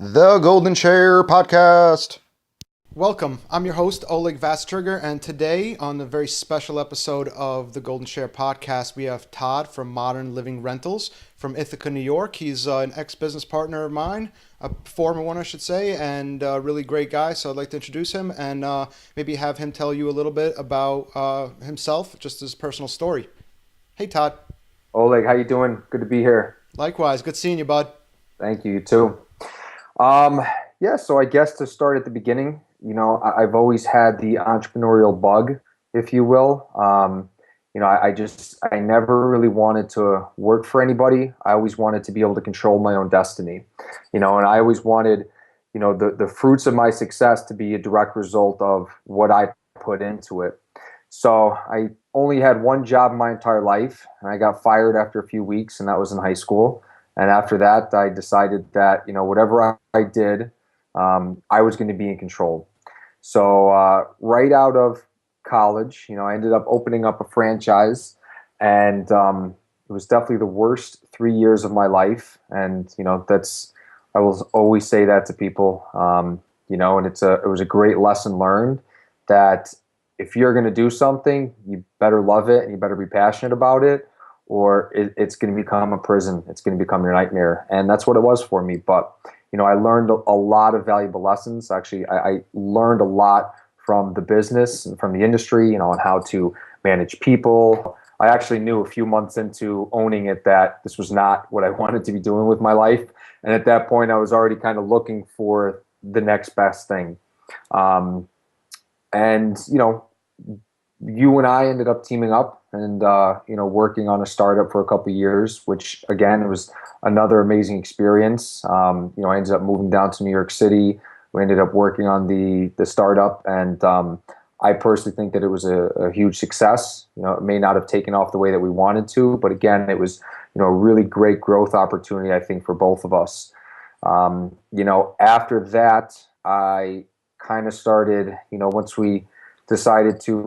The Golden Chair Podcast. Welcome. I'm your host, Oleg Vastrigger, and today on the very special episode of the Golden Chair Podcast, we have Todd from Modern Living Rentals from Ithaca, New York. He's an ex-business partner of mine, a former one, I should say, and a really great guy, so I'd like to introduce him and maybe have him tell you a little bit about himself, just his personal story. Hey, Todd. Oleg, how you doing? Good to be here. Likewise. Good seeing you, bud. Thank you, you too. Um, so I guess to start at the beginning, I've always had the entrepreneurial bug, if you will. I never really wanted to work for anybody. I always wanted to be able to control my own destiny, and I always wanted, the fruits of my success to be a direct result of what I put into it. So I only had one job in my entire life, and I got fired after a few weeks, and that was in high school. And after that, I decided that, whatever I did, I was going to be in control. So right out of college, I ended up opening up a franchise, and it was definitely the worst 3 years of my life. And I will always say that to people, and it was a great lesson learned that if you're going to do something, you better love it and you better be passionate about it, or it's going to become a prison. It's going to become your nightmare. And that's what it was for me. But, I learned a lot of valuable lessons. Actually, I learned a lot from the business and from the industry, on how to manage people. I actually knew a few months into owning it that this was not what I wanted to be doing with my life. And at that point, I was already kind of looking for the next best thing. And you and I ended up teaming up and, working on a startup for a couple of years, which again, was another amazing experience. I ended up moving down to New York City. We ended up working on the startup, and I personally think that it was a huge success. It may not have taken off the way that we wanted to, but again, it was, a really great growth opportunity, I think, for both of us. After that, I kind of started, once we decided to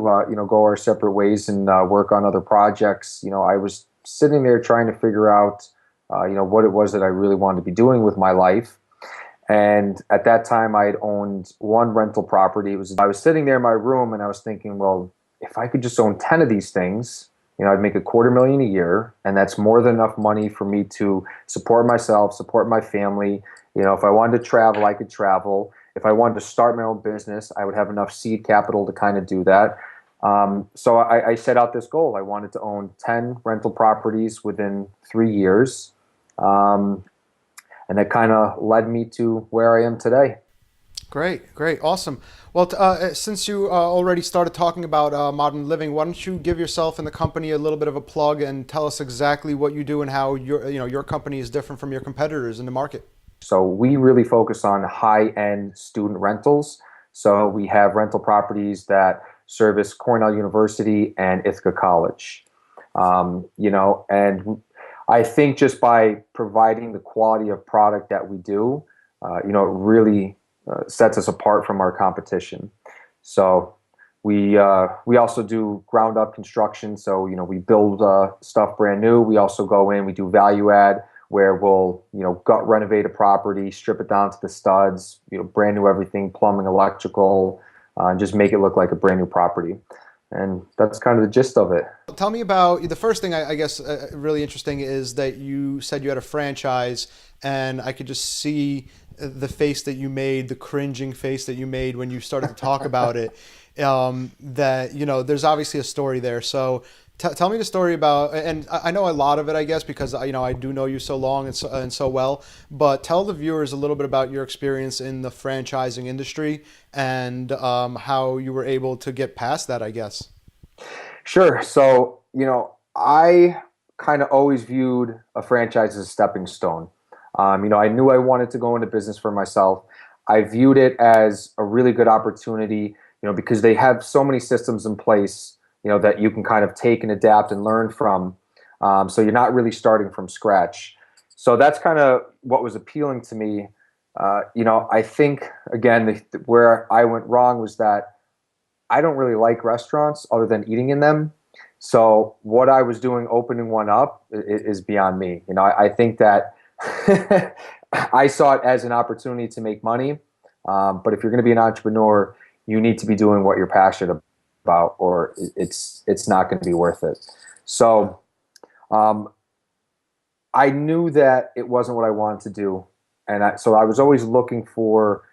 go our separate ways and work on other projects. I was sitting there trying to figure out what it was that I really wanted to be doing with my life. And at that time, I had owned one rental property. I was sitting there in my room and I was thinking, well, if I could just own 10 of these things, I'd make $250,000 a year, and that's more than enough money for me to support myself, support my family. If I wanted to travel, I could travel. If I wanted to start my own business, I would have enough seed capital to kind of do that. So I set out this goal. I wanted to own 10 rental properties within 3 years. And that kind of led me to where I am today. Great, awesome. Well, since you already started talking about modern living, why don't you give yourself and the company a little bit of a plug and tell us exactly what you do and how your company is different from your competitors in the market? So we really focus on high-end student rentals. So we have rental properties that service Cornell University and Ithaca College. And I think just by providing the quality of product that we do, it really sets us apart from our competition. So we also do ground up construction. So we build stuff brand new. We also go in, we do value add, where we'll gut renovate a property, strip it down to the studs, brand new everything, plumbing, electrical, and just make it look like a brand new property. And that's kind of the gist of it. Tell me about the first thing, I guess, really interesting is that you said you had a franchise, and I could just see the face that you made, the cringing face that you made when you started to talk about it. That there's obviously a story there. So tell me the story about, and I know a lot of it, I guess, because I do know you so long and so well. But tell the viewers a little bit about your experience in the franchising industry and how you were able to get past that, I guess. Sure. So, I kind of always viewed a franchise as a stepping stone. I knew I wanted to go into business for myself. I viewed it as a really good opportunity, because they have so many systems in place, that you can kind of take and adapt and learn from. So you're not really starting from scratch. So that's kind of what was appealing to me. I think, again, where I went wrong was that I don't really like restaurants other than eating in them. So what I was doing, opening one up, is beyond me. I think that I saw it as an opportunity to make money. But if you're going to be an entrepreneur, you need to be doing what you're passionate about, or it's not going to be worth it. So um, I knew that it wasn't what I wanted to do, and so I was always looking for,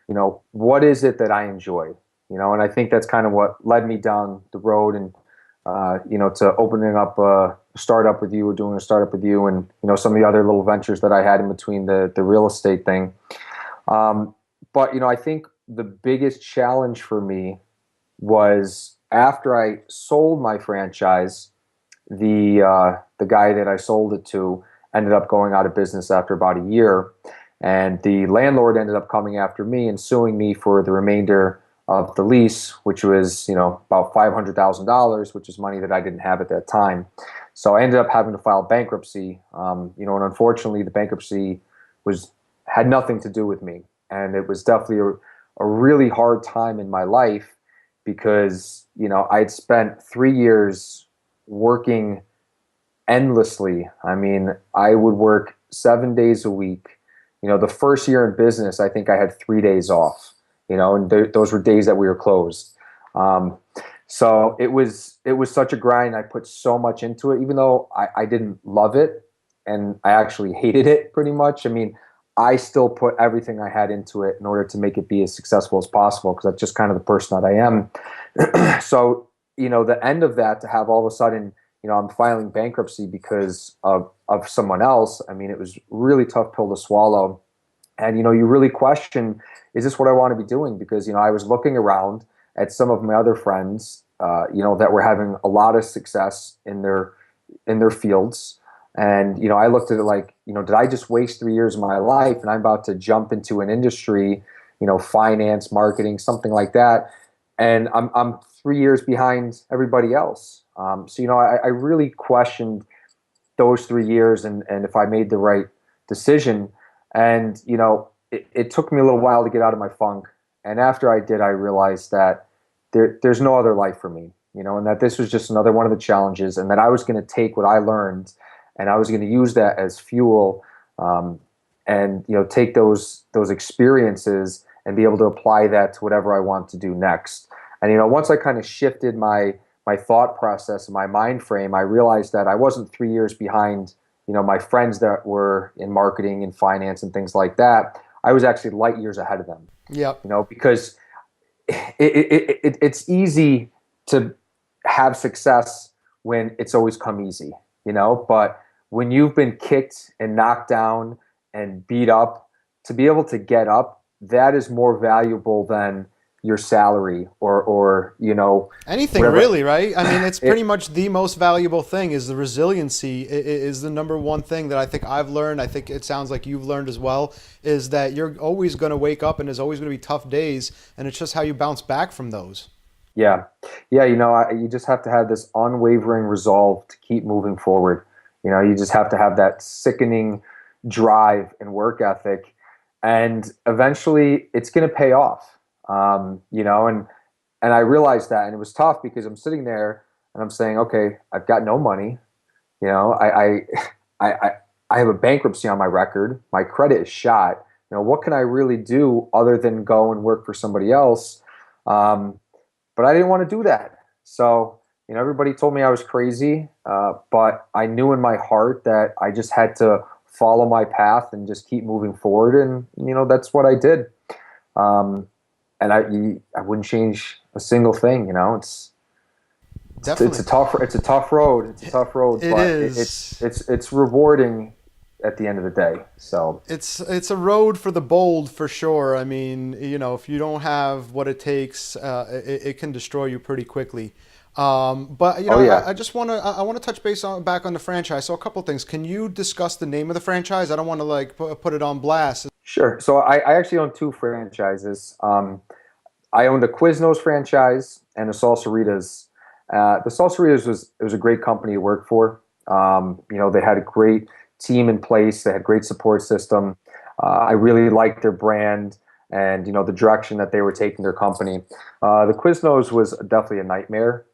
what is it that I enjoy, and I think that's kind of what led me down the road, and to opening up a startup with you, or doing a startup with you, and some of the other little ventures that I had in between the real estate thing. But I think the biggest challenge for me was after I sold my franchise, the guy that I sold it to ended up going out of business after about a year, and the landlord ended up coming after me and suing me for the remainder of the lease, which was about $500,000, which is money that I didn't have at that time. So I ended up having to file bankruptcy, and unfortunately, the bankruptcy had nothing to do with me, and it was definitely a really hard time in my life because I'd spent 3 years working endlessly. I mean, I would work 7 days a week. The first year in business, I think I had 3 days off. And those were days that we were closed. So it was such a grind. I put so much into it, even though I didn't love it, and I actually hated it pretty much. I mean, I still put everything I had into it in order to make it be as successful as possible, because that's just kind of the person that I am. So, the end of that, to have all of a sudden, I'm filing bankruptcy because of someone else. I mean, it was really tough pill to swallow. And, you really question, is this what I want to be doing? Because, I was looking around at some of my other friends, that were having a lot of success in their fields. And, I looked at it like, did I just waste 3 years of my life, and I'm about to jump into an industry, finance, marketing, something like that. And I'm 3 years behind everybody else. So, I really questioned those 3 years, and if I made the right decision. And, it took me a little while to get out of my funk. And after I did, I realized that there's no other life for me, and that this was just another one of the challenges, and that I was going to take what I learned and I was going to use that as fuel, and, take those experiences and be able to apply that to whatever I want to do next. And, once I kind of shifted my thought process and my mind frame, I realized that I wasn't 3 years behind, my friends that were in marketing and finance and things like that. I was actually light years ahead of them. Yep. Because it's easy to have success when it's always come easy, but when you've been kicked and knocked down and beat up, to be able to get up, that is more valuable than your salary or Anything whatever. really, right? I mean, it's pretty much the most valuable thing. Is the resiliency is the number one thing that I think I've learned. I think it sounds like you've learned as well, is that you're always going to wake up and there's always going to be tough days, and it's just how you bounce back from those. Yeah. Yeah. You just have to have this unwavering resolve to keep moving forward. You just have to have that sickening drive and work ethic, and eventually it's going to pay off. And I realized that, and it was tough because I'm sitting there and I'm saying, okay, I've got no money. I I I, I have a bankruptcy on my record. My credit is shot. What can I really do other than go and work for somebody else? But I didn't want to do that. So, everybody told me I was crazy, but I knew in my heart that I just had to follow my path and just keep moving forward. And, that's what I did. And I wouldn't change a single thing. It's Definitely. a tough road. It's a tough road, It but is. it's rewarding at the end of the day. So It's a road for the bold for sure. I mean, if you don't have what it takes, it can destroy you pretty quickly. But oh yeah. I just want to touch base on back on the franchise. So a couple things. Can you discuss the name of the franchise? I don't want to like put it on blast. Sure. So I actually own two franchises. I owned a Quiznos franchise and a Salsaritas. The Salsaritas was a great company to work for. They had a great team in place. They had great support system. I really liked their brand and the direction that they were taking their company. The Quiznos was definitely a nightmare,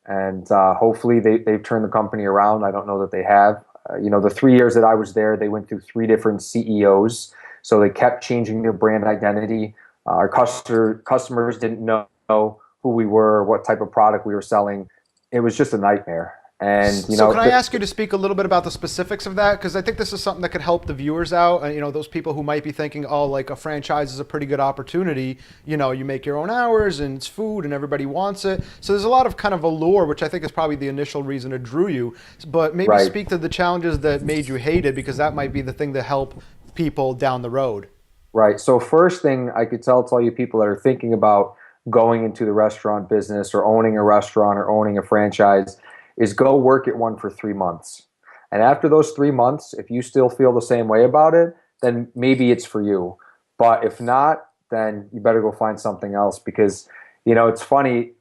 and hopefully they've turned the company around. I don't know that they have. The 3 years that I was there, they went through three different CEOs. So they kept changing their brand identity. Our customers didn't know who we were, what type of product we were selling. It was just a nightmare. And So can I ask you to speak a little bit about the specifics of that? Because I think this is something that could help the viewers out. And, those people who might be thinking, oh, like a franchise is a pretty good opportunity. You make your own hours and it's food and everybody wants it. So there's a lot of kind of allure, which I think is probably the initial reason it drew you. But maybe right. speak to the challenges that made you hate it, because that might be the thing to help people down the road. Right. So first thing I could tell you people that are thinking about going into the restaurant business or owning a restaurant or owning a franchise is go work at one for 3 months. And after those 3 months, if you still feel the same way about it, then maybe it's for you. But if not, then you better go find something else, because, it's funny,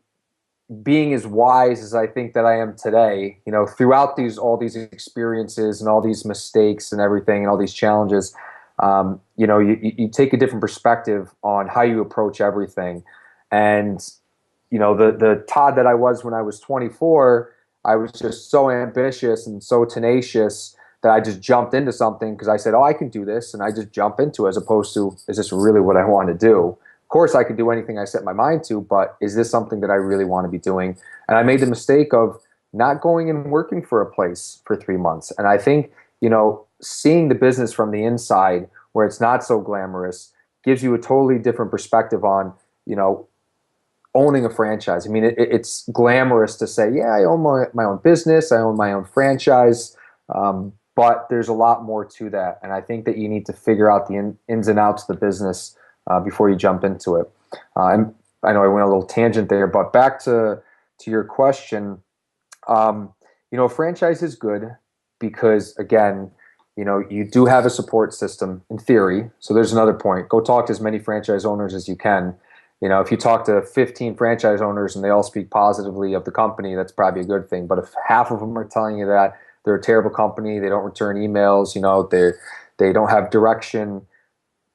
being as wise as I think that I am today, throughout all these experiences and all these mistakes and everything and all these challenges, you take a different perspective on how you approach everything. And, the Todd that I was when I was 24, I was just so ambitious and so tenacious that I just jumped into something because I said, oh, I can do this. And I just jump into it, as opposed to, is this really what I want to do? Of course, I could do anything I set my mind to, but is this something that I really want to be doing? And I made the mistake of not going and working for a place for 3 months. And I think, seeing the business from the inside, where it's not so glamorous, gives you a totally different perspective on, owning a franchise. I mean, it's glamorous to say, yeah, I own my own business, I own my own franchise, but there's a lot more to that. And I think that you need to figure out the ins and outs of the business before you jump into it. And I know I went a little tangent there, but back to your question, a franchise is good because, again, you do have a support system in theory. So there's another point. Go talk to as many franchise owners as you can. If you talk to 15 franchise owners and they all speak positively of the company, that's probably a good thing. But if half of them are telling you that they're a terrible company, they don't return emails, they don't have direction,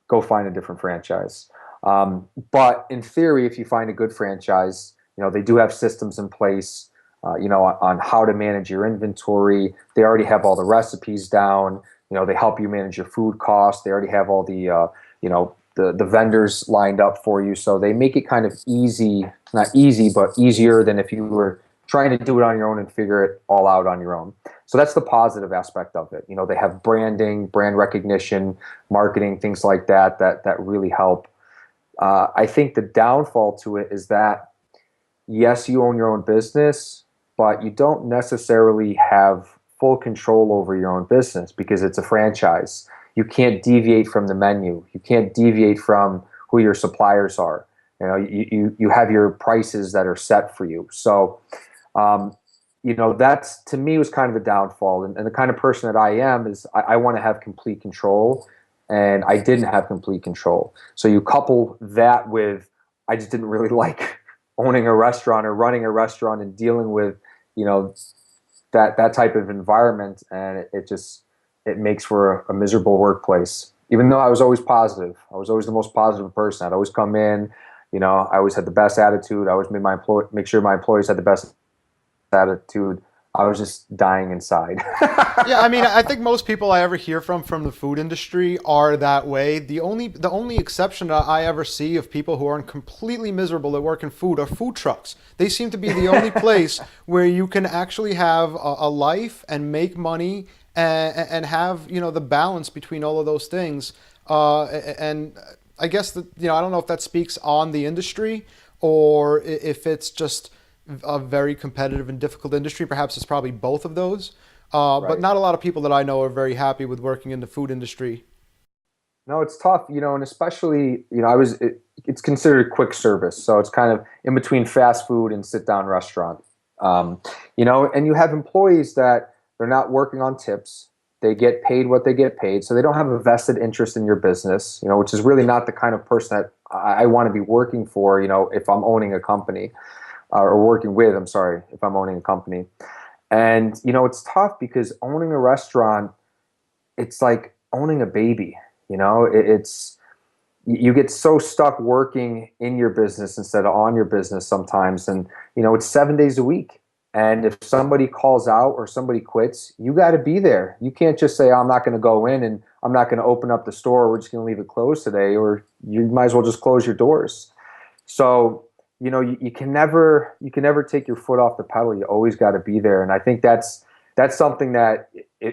go find a different franchise. But in theory, if you find a good franchise, they do have systems in place, on how to manage your inventory. They already have all the recipes down. They help you manage your food costs. They already have all the, the vendors lined up for you. So they make it kind of easy, not easy, but easier than if you were trying to do it on your own and figure it all out on your own. So that's the positive aspect of it. They have branding, brand recognition, marketing, things like that really help. I think the downfall to it is that, yes, you own your own business, but you don't necessarily have full control over your own business because it's a franchise. You can't deviate from the menu. You can't deviate from who your suppliers are. You have your prices that are set for you. So, that's, to me, was kind of the downfall. And the kind of person that I am is I want to have complete control, and I didn't have complete control. So you couple that with, I just didn't really like owning a restaurant or running a restaurant and dealing with, that type of environment, and it makes for a miserable workplace. Even though I was always positive, I was always the most positive person. I'd always come in, I always had the best attitude. I always made make sure my employees had the best attitude. I was just dying inside. Yeah, I mean, I think most people I ever hear from the food industry are that way. The only exception that I ever see of people who aren't completely miserable that work in food are food trucks. They seem to be the only place where you can actually have a life and make money and have the balance between all of those things. And I guess that I don't know if that speaks on the industry or if it's just a very competitive and difficult industry. Perhaps it's probably both of those. Right. But not a lot of people that I know are very happy with working in the food industry. No, it's tough, and especially, it's considered quick service. So it's kind of in between fast food and sit down restaurant. And you have employees that they're not working on tips. They get paid what they get paid. So they don't have a vested interest in your business, which is really not the kind of person that I want to be working for, if I'm owning a company or working with, I'm sorry, if I'm owning a company. And, it's tough because owning a restaurant, it's like owning a baby. It's you get so stuck working in your business instead of on your business sometimes. And, it's 7 days a week. And if somebody calls out or somebody quits, you got to be there. You can't just say, I'm not going to go in and I'm not going to open up the store. We're just going to leave it closed today. Or you might as well just close your doors. So, you can never take your foot off the pedal. You always got to be there. And I think that's something that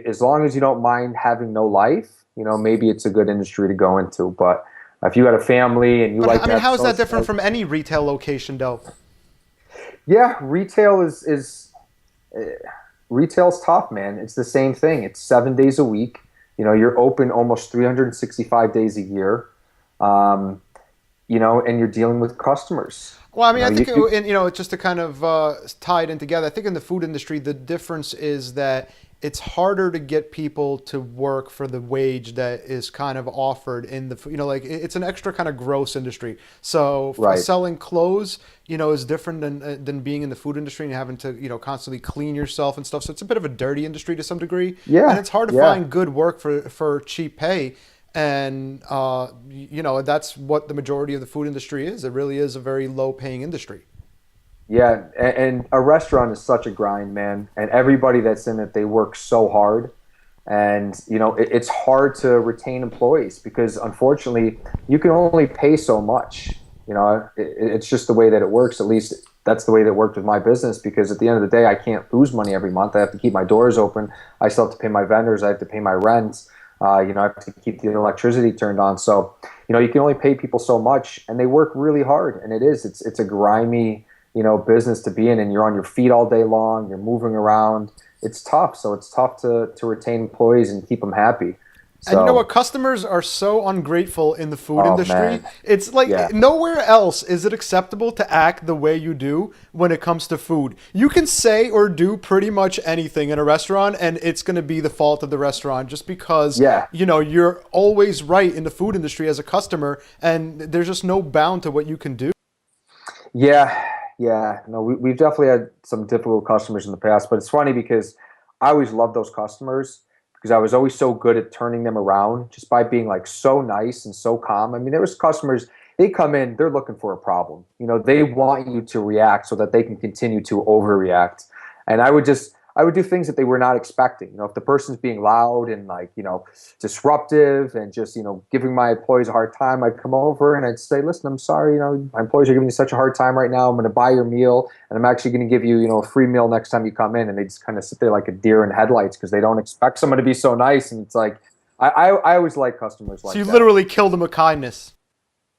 as long as you don't mind having no life, maybe it's a good industry to go into. But if you got a family and you But like I to mean, have how is that social different life, from any retail location, though? yeah, uh, retail's tough, man. It's the same thing. It's 7 days a week. You're open almost 365 days a year. Um, and you're dealing with customers. Well, I You mean, know, I think you, you just to kind of tie it in together. I think in the food industry, the difference is that it's harder to get people to work for the wage that is kind of offered in the like it's an extra kind of gross industry. So right. selling clothes, is different than being in the food industry and having to constantly clean yourself and stuff. So it's a bit of a dirty industry to some degree, and Yeah, it's hard to yeah. find good work for cheap pay. And that's what the majority of the food industry is. It really is a very low paying industry. Yeah, and a restaurant is such a grind, man. And everybody that's in it, they work so hard. And, it's hard to retain employees because unfortunately, you can only pay so much. It's just the way that it works. At least that's the way that it worked with my business because at the end of the day, I can't lose money every month. I have to keep my doors open. I still have to pay my vendors. I have to pay my rent. I have to keep the electricity turned on. So, you can only pay people so much and they work really hard. And it's a grimy, business to be in, and you're on your feet all day long. You're moving around. It's tough. So it's tough to retain employees and keep them happy. And you know what? So, Customers are so ungrateful in the food oh industry. man, It's like yeah, nowhere else is it acceptable to act the way you do when it comes to food. You can say or do pretty much anything in a restaurant, and it's going to be the fault of the restaurant just because, yeah, you're always right in the food industry as a customer, and there's just no bound to what you can do. yeah, yeah. No, we've definitely had some difficult customers in the past, but it's funny because I always loved those customers because I was always so good at turning them around just by being like so nice and so calm. I mean, there was customers, they come in, they're looking for a problem. They want you to react so that they can continue to overreact. And I would do things that they were not expecting. If the person's being loud and like, disruptive and just, giving my employees a hard time, I'd come over and I'd say, listen, I'm sorry, my employees are giving you such a hard time right now. I'm going to buy your meal and I'm actually going to give you, a free meal next time you come in. And they just kind of sit there like a deer in headlights because they don't expect someone to be so nice. And it's like, I always like customers So like you that. literally killed them with kindness.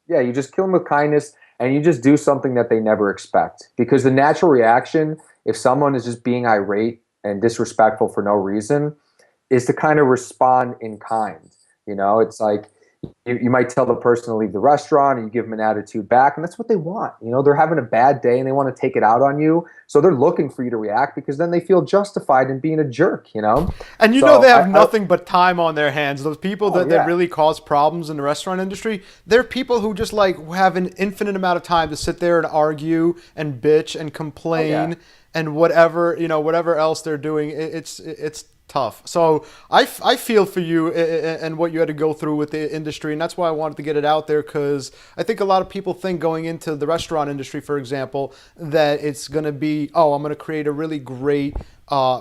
Yeah, you just kill them with kindness and you just do something that they never expect. Because the natural reaction, if someone is just being irate and disrespectful for no reason, is to kind of respond in kind. It's like you might tell the person to leave the restaurant and you give them an attitude back, and that's what they want. They're having a bad day and they want to take it out on you. So they're looking for you to react because then they feel justified in being a jerk. And So they have nothing but time on their hands. Those people oh that yeah, really cause problems in the restaurant industry, they're people who just like have an infinite amount of time to sit there and argue and bitch and oh yeah. complain and whatever else they're doing. It's tough. So I feel for you and what you had to go through with the industry, and that's why I wanted to get it out there because I think a lot of people think going into the restaurant industry, for example, that it's going to be, oh, I'm going to create a really great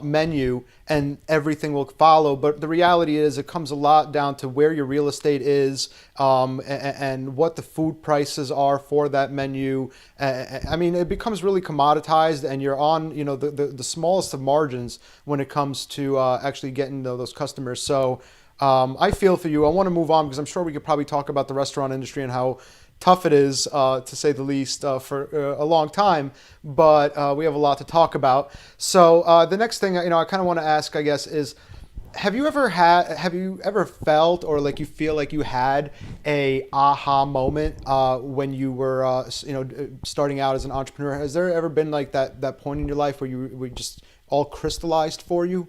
menu and everything will follow. But the reality is it comes a lot down to where your real estate is and what the food prices are for that menu. I mean, it becomes really commoditized and you're on, the smallest of margins when it comes to actually getting those customers. So I feel for you. I want to move on because I'm sure we could probably talk about the restaurant industry and how tough it is, to say the least, for a long time. But we have a lot to talk about. So the next thing, I kind of want to ask, I guess, is have you ever felt or like you feel like you had a aha moment when you were starting out as an entrepreneur? Has there ever been like that point in your life where you just all crystallized for you?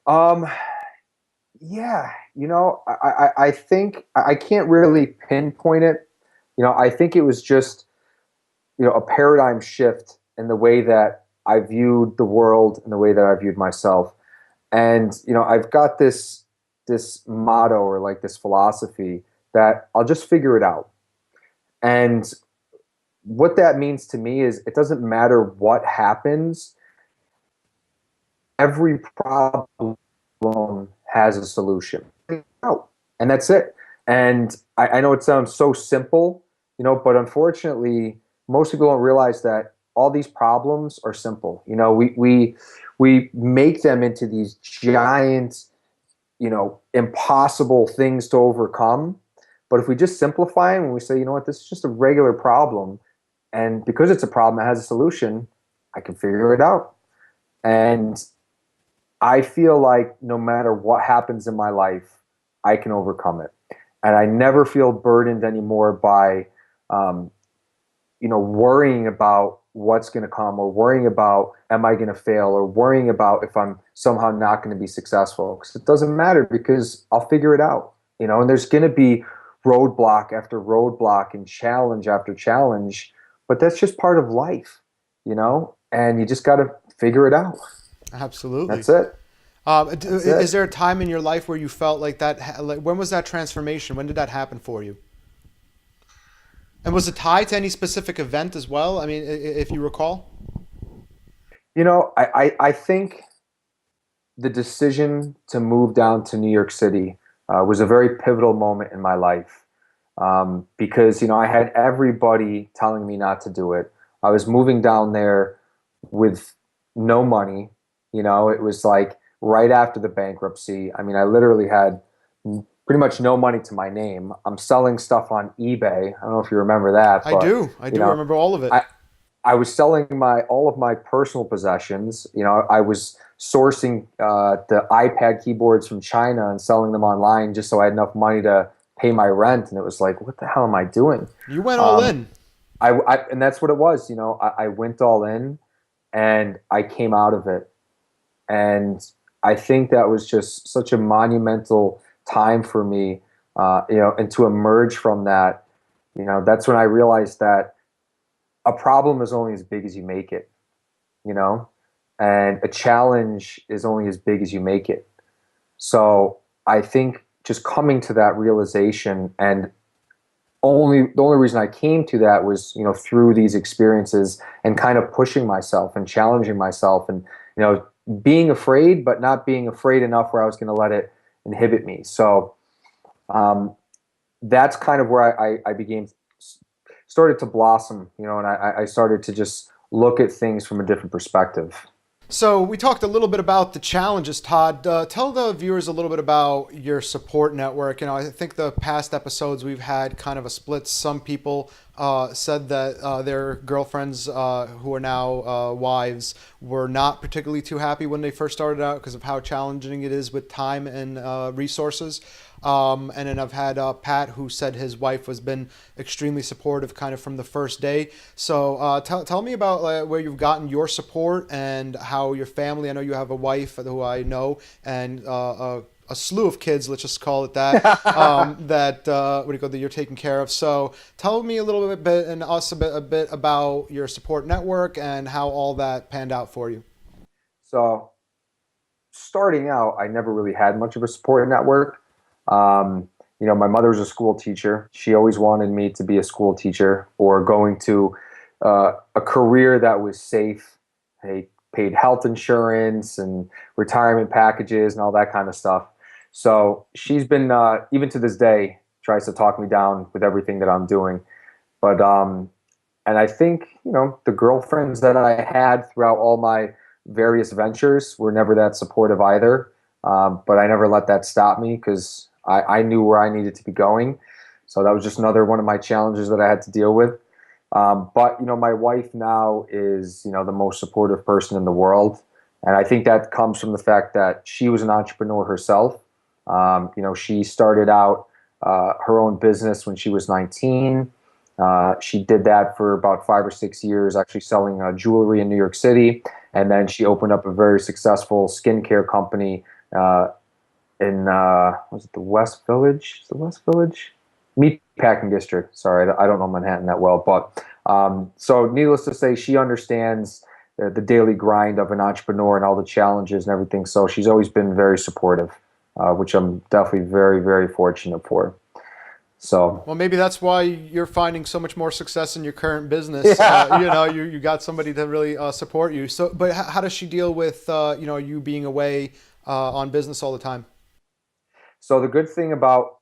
Um, yeah, I think I can't really pinpoint it. I think it was just, a paradigm shift in the way that I viewed the world and the way that I viewed myself. And, I've got this motto or like this philosophy that I'll just figure it out. And what that means to me is it doesn't matter what happens, every problem has a solution. Out. And that's it. And I know it sounds so simple, but unfortunately, most people don't realize that all these problems are simple. We make them into these giant, impossible things to overcome. But if we just simplify them and we say, you know what, this is just a regular problem, and because it's a problem, it has a solution, I can figure it out. And I feel like no matter what happens in my life, I can overcome it. And I never feel burdened anymore by, um, worrying about what's going to come, or worrying about, am I going to fail, or worrying about if I'm somehow not going to be successful. Because it doesn't matter, because I'll figure it out, and there's going to be roadblock after roadblock and challenge after challenge, but that's just part of life, and you just got to figure it out. Absolutely. That's it. That's Is it. there a time in your life where you felt like that? Like, when was that transformation? When did that happen for you? And was it tied to any specific event as well? I mean, if you recall. I think the decision to move down to New York City was a very pivotal moment in my life, because I had everybody telling me not to do it. I was moving down there with no money. It was like right after the bankruptcy. I mean, I literally had pretty much no money to my name. I'm selling stuff on eBay. I don't know if you remember that, I but do. I you do know, remember all of it. I I was selling my all of my personal possessions. I was sourcing the iPad keyboards from China and selling them online just so I had enough money to pay my rent. And it was like, what the hell am I doing? You went all Um, in. and that's what it was. I went all in, and I came out of it. And I think that was just such a monumental time for me. And to emerge from that, that's when I realized that a problem is only as big as you make it, you know, and a challenge is only as big as you make it. So I think just coming to that realization, and the only reason I came to that was, through these experiences and kind of pushing myself and challenging myself, and, being afraid, but not being afraid enough where I was going to let it inhibit me. So um, that's kind of where I began, started to blossom, and I started to just look at things from a different perspective. So we talked a little bit about the challenges, Todd. Tell the viewers a little bit about your support network. I think the past episodes we've had kind of a split. Some people said that their girlfriends, who are now wives, were not particularly too happy when they first started out because of how challenging it is with time and resources. And then I've had Pat, who said his wife has been extremely supportive kind of from the first day. So tell me about where you've gotten your support and how your family, I know you have a wife who I know, and a slew of kids, let's just call it that, that what do you call that you're taking care of. So tell me a little bit and us a bit about your support network and how all that panned out for you. So starting out, I never really had much of a support network. My mother was a school teacher. She always wanted me to be a school teacher or going to a career that was safe. They paid health insurance and retirement packages and all that kind of stuff. So she's been, even to this day, tries to talk me down with everything that I'm doing. But and I think, the girlfriends that I had throughout all my various ventures were never that supportive either. But I never let that stop me, because I knew where I needed to be going. So that was just another one of my challenges that I had to deal with. But my wife now is, the most supportive person in the world. And I think that comes from the fact that she was an entrepreneur herself. She started out her own business when she was 19. She did that for about 5 or 6 years, actually selling jewelry in New York City. And then she opened up a very successful skincare company in, was it the West Village? Is the West Village? Meatpacking District. Sorry, I don't know Manhattan that well. But so needless to say, she understands the daily grind of an entrepreneur and all the challenges and everything. So she's always been very supportive, which I'm definitely very, very fortunate for. So Well, maybe that's why you're finding so much more success in your current business. yeah. You got somebody to really support you. So, but how does she deal with you being away on business all the time? So the good thing about,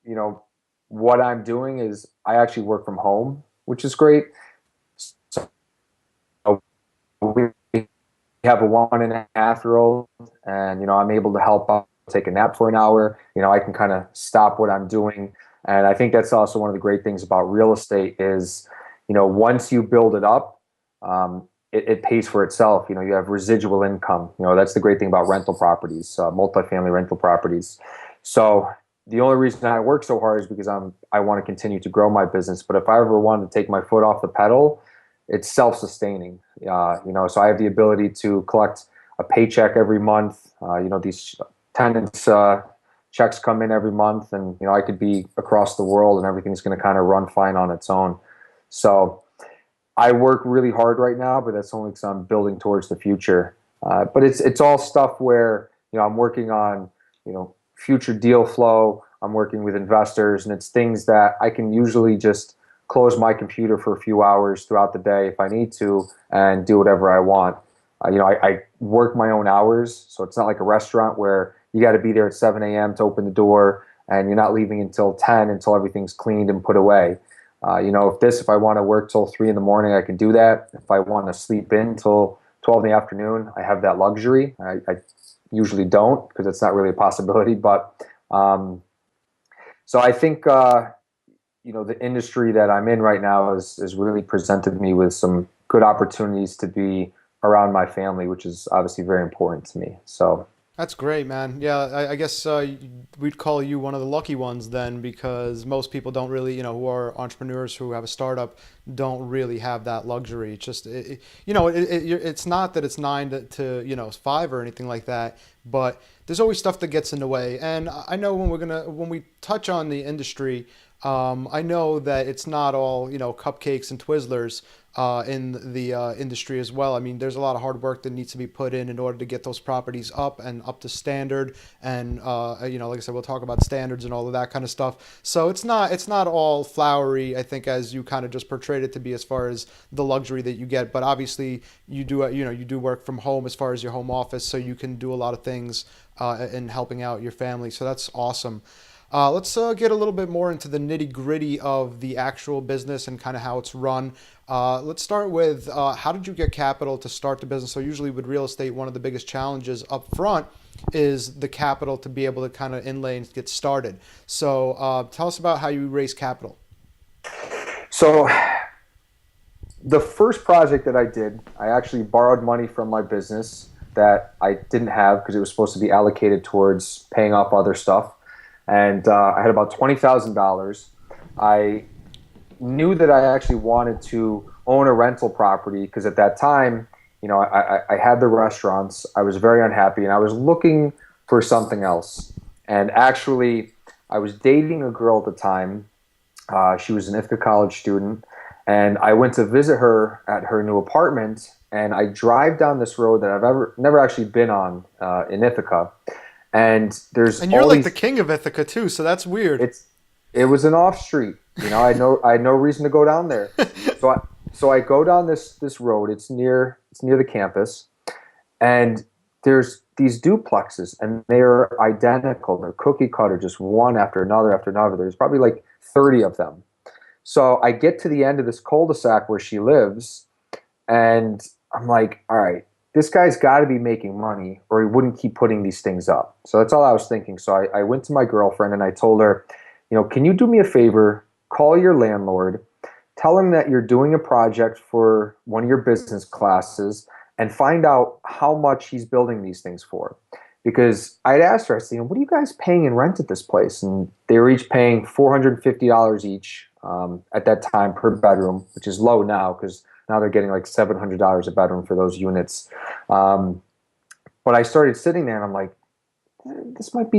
you know, what I'm doing is I actually work from home, which is great. So we have a 1.5 year old, and I'm able to help out, take a nap for an hour. I can kind of stop what I'm doing, and I think that's also one of the great things about real estate is, once you build it up, it pays for itself. You have residual income. That's the great thing about rental properties, multifamily rental properties. So the only reason I work so hard is because I want to continue to grow my business. But if I ever wanted to take my foot off the pedal, it's self-sustaining. So I have the ability to collect a paycheck every month. These tenants checks come in every month, and I could be across the world, and everything's going to kind of run fine on its own. So I work really hard right now, but that's only because I'm building towards the future. But it's all stuff where I'm working on future deal flow. I'm working with investors, and it's things that I can usually just close my computer for a few hours throughout the day if I need to, and do whatever I want. I work my own hours, so it's not like a restaurant where you got to be there at 7 a.m. to open the door, and you're not leaving until 10 until everything's cleaned and put away. If I want to work till 3 in the morning, I can do that. If I want to sleep in till 12 in the afternoon, I have that luxury. I usually don't, because it's not really a possibility. But so I think the industry that I'm in right now has really presented me with some good opportunities to be around my family, which is obviously very important to me. So That's great, man. Yeah, I guess we'd call you one of the lucky ones then, because most people don't really, who are entrepreneurs who have a startup, don't really have that luxury. It's just, it's not that it's nine to 5 or anything like that, but there's always stuff that gets in the way. And I know when we touch on the industry, I know that it's not all, cupcakes and Twizzlers in the industry as well. I mean, there's a lot of hard work that needs to be put in order to get those properties up and up to standard. And like I said, we'll talk about standards and all of that kind of stuff. So it's not all flowery, I think, as you kind of just portrayed it to be, as far as the luxury that you get. But obviously, you do work from home as far as your home office, so you can do a lot of things in helping out your family. So that's awesome. Let's get a little bit more into the nitty gritty of the actual business and kind of how it's run. Let's start with how did you get capital to start the business? So usually with real estate, one of the biggest challenges up front is the capital to be able to kind of inlay and get started. So tell us about how you raise capital. so the first project that I did, I actually borrowed money from my business that I didn't have because it was supposed to be allocated towards paying off other stuff. And I had about $20,000. I knew that I actually wanted to own a rental property because at that time, I had the restaurants. I was very unhappy, and I was looking for something else. And actually, I was dating a girl at the time. She was an Ithaca college student, and I went to visit her at her new apartment. And I drive down this road that I've never actually been on in Ithaca. And there's And you're all like the these. king of Ithaca too, so that's weird. It was an off street. I had no reason to go down there. So I go down this road. It's near the campus, and there's these duplexes, and they're identical. They're cookie cutter, just one after another after another. There's probably like 30 of them. So I get to the end of this cul-de-sac where she lives, and I'm like, all right, this guy's got to be making money, or he wouldn't keep putting these things up. So that's all I was thinking. So I went to my girlfriend and I told her, can you do me a favor? Call your landlord, tell him that you're doing a project for one of your business classes, and find out how much he's building these things for. Because I'd asked her, I said, what are you guys paying in rent at this place? And they were each paying $450 each at that time per bedroom, which is low now because now they're getting like $700 a bedroom for those units. But I started sitting there and I'm like, this might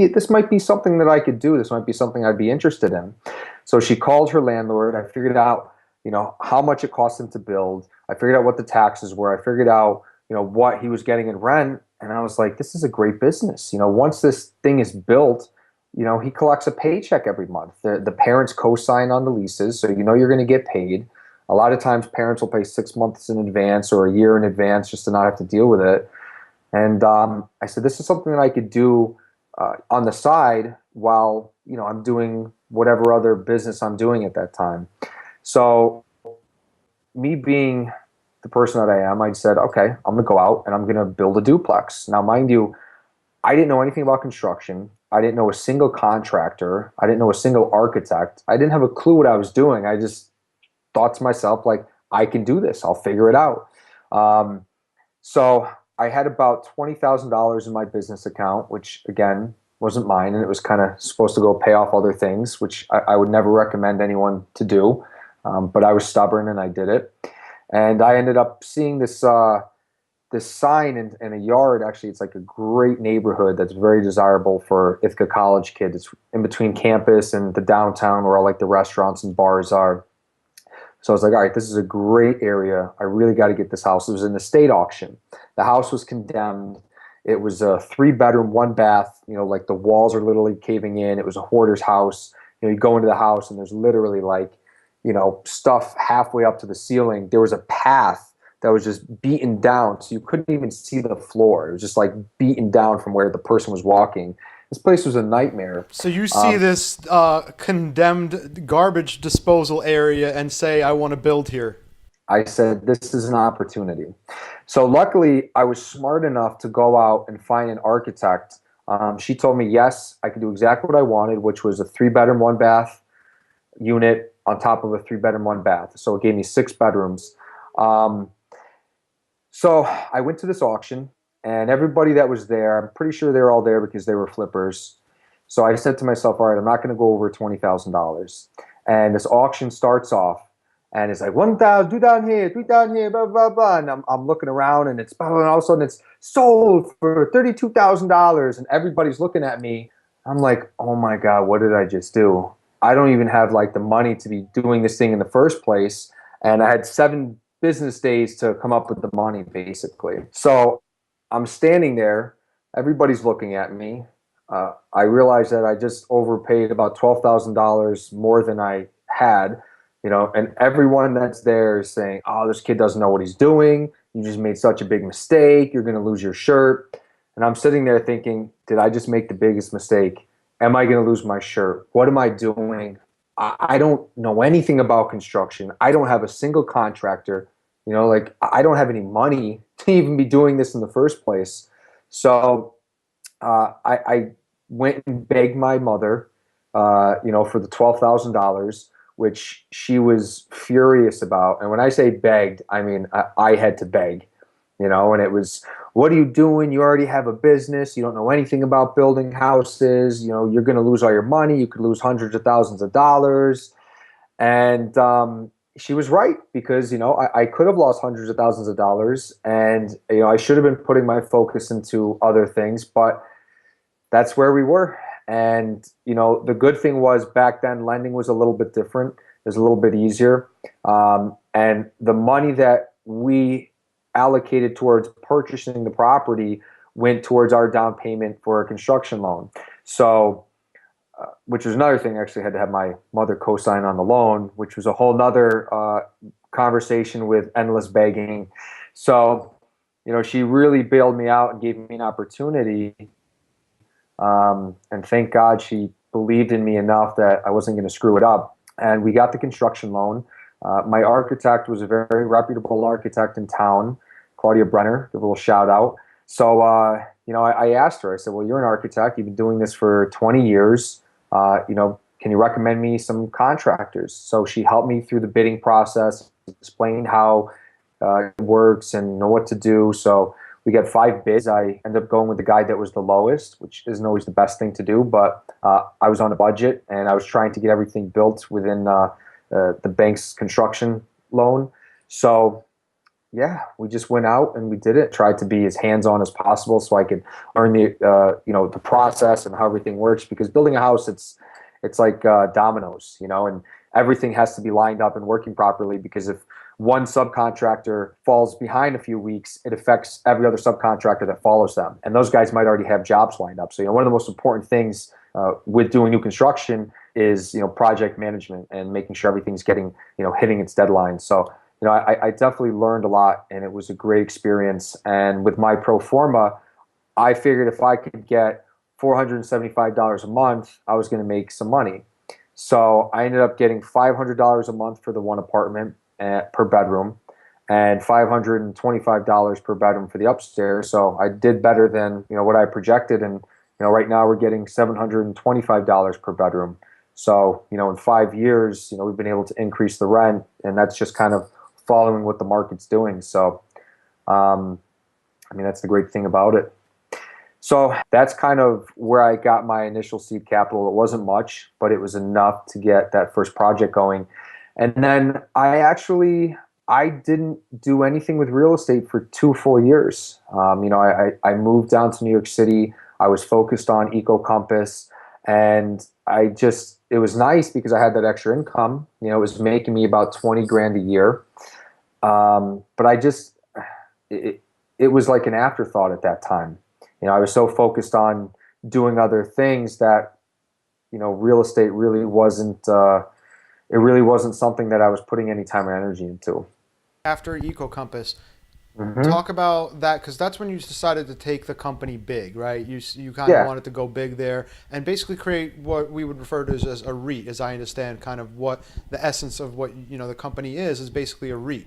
be something that I could do. This might be something I'd be interested in. So she called her landlord. I figured out, how much it cost him to build. I figured out what the taxes were. I figured out, what he was getting in rent. And I was like, this is a great business. Once this thing is built, he collects a paycheck every month. The parents co-sign on the leases, so you're going to get paid. A lot of times parents will pay 6 months in advance or a year in advance just to not have to deal with it. And I said, this is something that I could do on the side while, I'm doing whatever other business I'm doing at that time. So me being the person that I am, I said, okay, I'm going to go out and I'm going to build a duplex. Now, mind you, I didn't know anything about construction. I didn't know a single contractor. I didn't know a single architect. I didn't have a clue what I was doing. I just thought to myself, like, I can do this. I'll figure it out. So I had about $20,000 in my business account, which again wasn't mine, and it was kind of supposed to go pay off other things, which I would never recommend anyone to do. But I was stubborn and I did it. And I ended up seeing this sign in a yard. Actually, it's like a great neighborhood that's very desirable for Ithaca College kids. It's in between campus and the downtown where all like the restaurants and bars are. So I was like, all right, this is a great area. I really got to get this house. It was an estate auction. The house was condemned. It was a 3-bedroom, 1-bath. Like the walls are literally caving in. It was a hoarder's house. You go into the house and there's literally like, stuff halfway up to the ceiling. There was a path that was just beaten down, so you couldn't even see the floor. It was just like beaten down from where the person was walking. This place was a nightmare. So you see this condemned garbage disposal area and say, I want to build here. I said, this is an opportunity. So luckily, I was smart enough to go out and find an architect. She told me, yes, I could do exactly what I wanted, which was a 3-bedroom, 1-bath unit on top of a 3-bedroom, 1-bath. So it gave me 6 bedrooms. So I went to this auction, and everybody that was there, I'm pretty sure they were all there because they were flippers. So I said to myself, all right, I'm not going to go over $20,000. And this auction starts off, and it's like 1,000, 2,000 here, 3,000 here, blah, blah, blah. And I'm looking around, and and all of a sudden it's sold for $32,000. And everybody's looking at me. I'm like, oh my God, what did I just do? I don't even have like the money to be doing this thing in the first place. And I had 7 business days to come up with the money, basically. So I'm standing there. Everybody's looking at me. I realized that I just overpaid about $12,000 more than I had, and everyone that's there is saying, oh, this kid doesn't know what he's doing. You just made such a big mistake. You're going to lose your shirt. And I'm sitting there thinking, did I just make the biggest mistake? Am I going to lose my shirt? What am I doing? I don't know anything about construction. I don't have a single contractor. I don't have any money to even be doing this in the first place. So I went and begged my mother, for the $12,000, which she was furious about. And when I say begged, I mean I had to beg, and it was, what are you doing? You already have a business. You don't know anything about building houses. You're going to lose all your money. You could lose hundreds of thousands of dollars. And she was right, because, I could have lost hundreds of thousands of dollars, and, I should have been putting my focus into other things, but that's where we were. And, the good thing was back then lending was a little bit different. It was a little bit easier. And the money that we allocated towards purchasing the property went towards our down payment for a construction loan. So, which was another thing. I actually had to have my mother co-sign on the loan, which was a whole nother conversation with endless begging. So, she really bailed me out and gave me an opportunity. And thank God she believed in me enough that I wasn't going to screw it up. And we got the construction loan. My architect was a very reputable architect in town, Claudia Brenner, give a little shout out. So, I asked her, I said, well, you're an architect. You've been doing this for 20 years. Can you recommend me some contractors? So she helped me through the bidding process, explained how it works and know what to do. So we got 5 bids. I ended up going with the guy that was the lowest, which isn't always the best thing to do, but I was on a budget and I was trying to get everything built within the bank's construction loan. So yeah, we just went out and we did it. Tried to be as hands-on as possible so I could learn the process and how everything works. Because building a house, it's like dominoes, and everything has to be lined up and working properly. Because if one subcontractor falls behind a few weeks, it affects every other subcontractor that follows them. And those guys might already have jobs lined up. So, one of the most important things with doing new construction is, project management and making sure everything's getting, hitting its deadlines. So, I definitely learned a lot, and it was a great experience. And with my pro forma, I figured if I could get $475 a month, I was going to make some money. So I ended up getting $500 a month for the one apartment per bedroom, and $525 per bedroom for the upstairs. So I did better than what I projected, and right now we're getting $725 per bedroom. So in 5 years, we've been able to increase the rent, and that's just kind of following what the market's doing. So, that's the great thing about it. So that's kind of where I got my initial seed capital. It wasn't much, but it was enough to get that first project going. And then I didn't do anything with real estate for 2 full years. I moved down to New York City. I was focused on EcoCompass, and it was nice because I had that extra income. It was making me about 20 grand a year. But it was like an afterthought at that time. I was so focused on doing other things that, real estate really wasn't, it really wasn't something that I was putting any time or energy into. After EcoCompass, Mm-hmm. talk about that, because that's when you decided to take the company big, right? You kind of Yeah. wanted to go big there and basically create what we would refer to as a REIT, as I understand kind of what the essence of what the company is basically a REIT,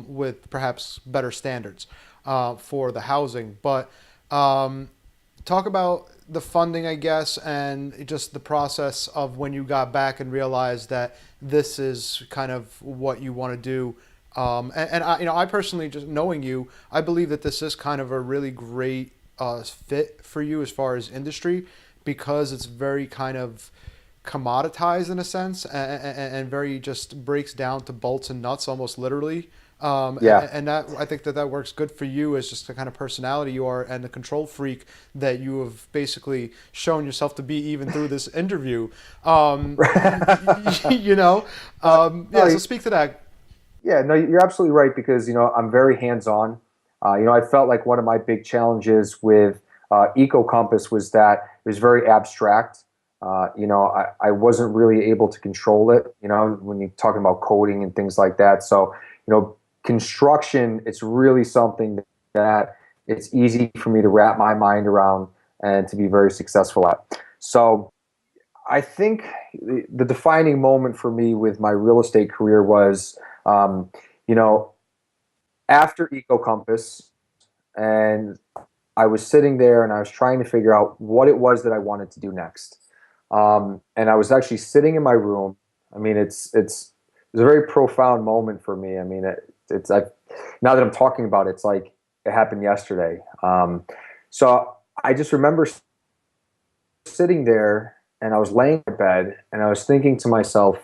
with perhaps better standards for the housing. But talk about the funding, I guess, and just the process of when you got back and realized that this is kind of what you want to do. And I personally, just knowing you, I believe that this is kind of a really great fit for you as far as industry, because it's very kind of commoditized in a sense, and very just breaks down to bolts and nuts almost literally. Yeah. And that, I think that works good for you as just the kind of personality you are and the control freak that you have basically shown yourself to be even through this interview. Yeah, so speak to that. Yeah, no, you're absolutely right, because I'm very hands-on. I felt like one of my big challenges with EcoCompass was that it was very abstract. I wasn't really able to control it. When you're talking about coding and things like that. So, construction, it's really something that it's easy for me to wrap my mind around and to be very successful at. So I think the defining moment for me with my real estate career was, um, you know, after EcoCompass, and I was sitting there and I was trying to figure out what it was that I wanted to do next. And I was actually sitting in my room. It was a very profound moment for me. Now that I'm talking about it, it's like it happened yesterday. So I just remember sitting there, and I was laying in bed and I was thinking to myself,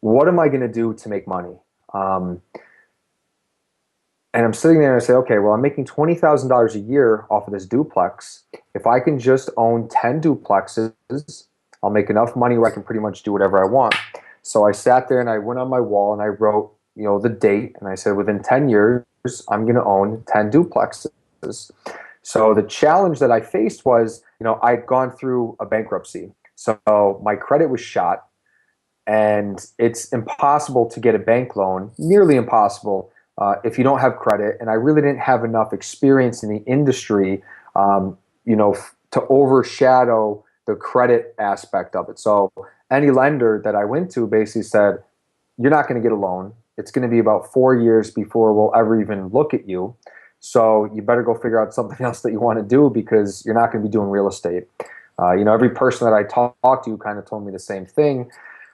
what am I going to do to make money? Um, and I'm sitting there and I say, okay, well, I'm making $20,000 a year off of this duplex. If I can just own 10 duplexes, I'll make enough money where I can pretty much do whatever I want. So I sat there and I went on my wall and I wrote, the date, and I said, within 10 years, I'm going to own 10 duplexes. So the challenge that I faced was, I'd gone through a bankruptcy. So my credit was shot, and it's impossible to get a bank loan, nearly impossible, if you don't have credit. And I really didn't have enough experience in the industry, to overshadow the credit aspect of it. So any lender that I went to basically said, you're not going to get a loan. It's going to be about 4 years before we'll ever even look at you. So you better go figure out something else that you want to do, because you're not going to be doing real estate. Every person that I talked to kind of told me the same thing.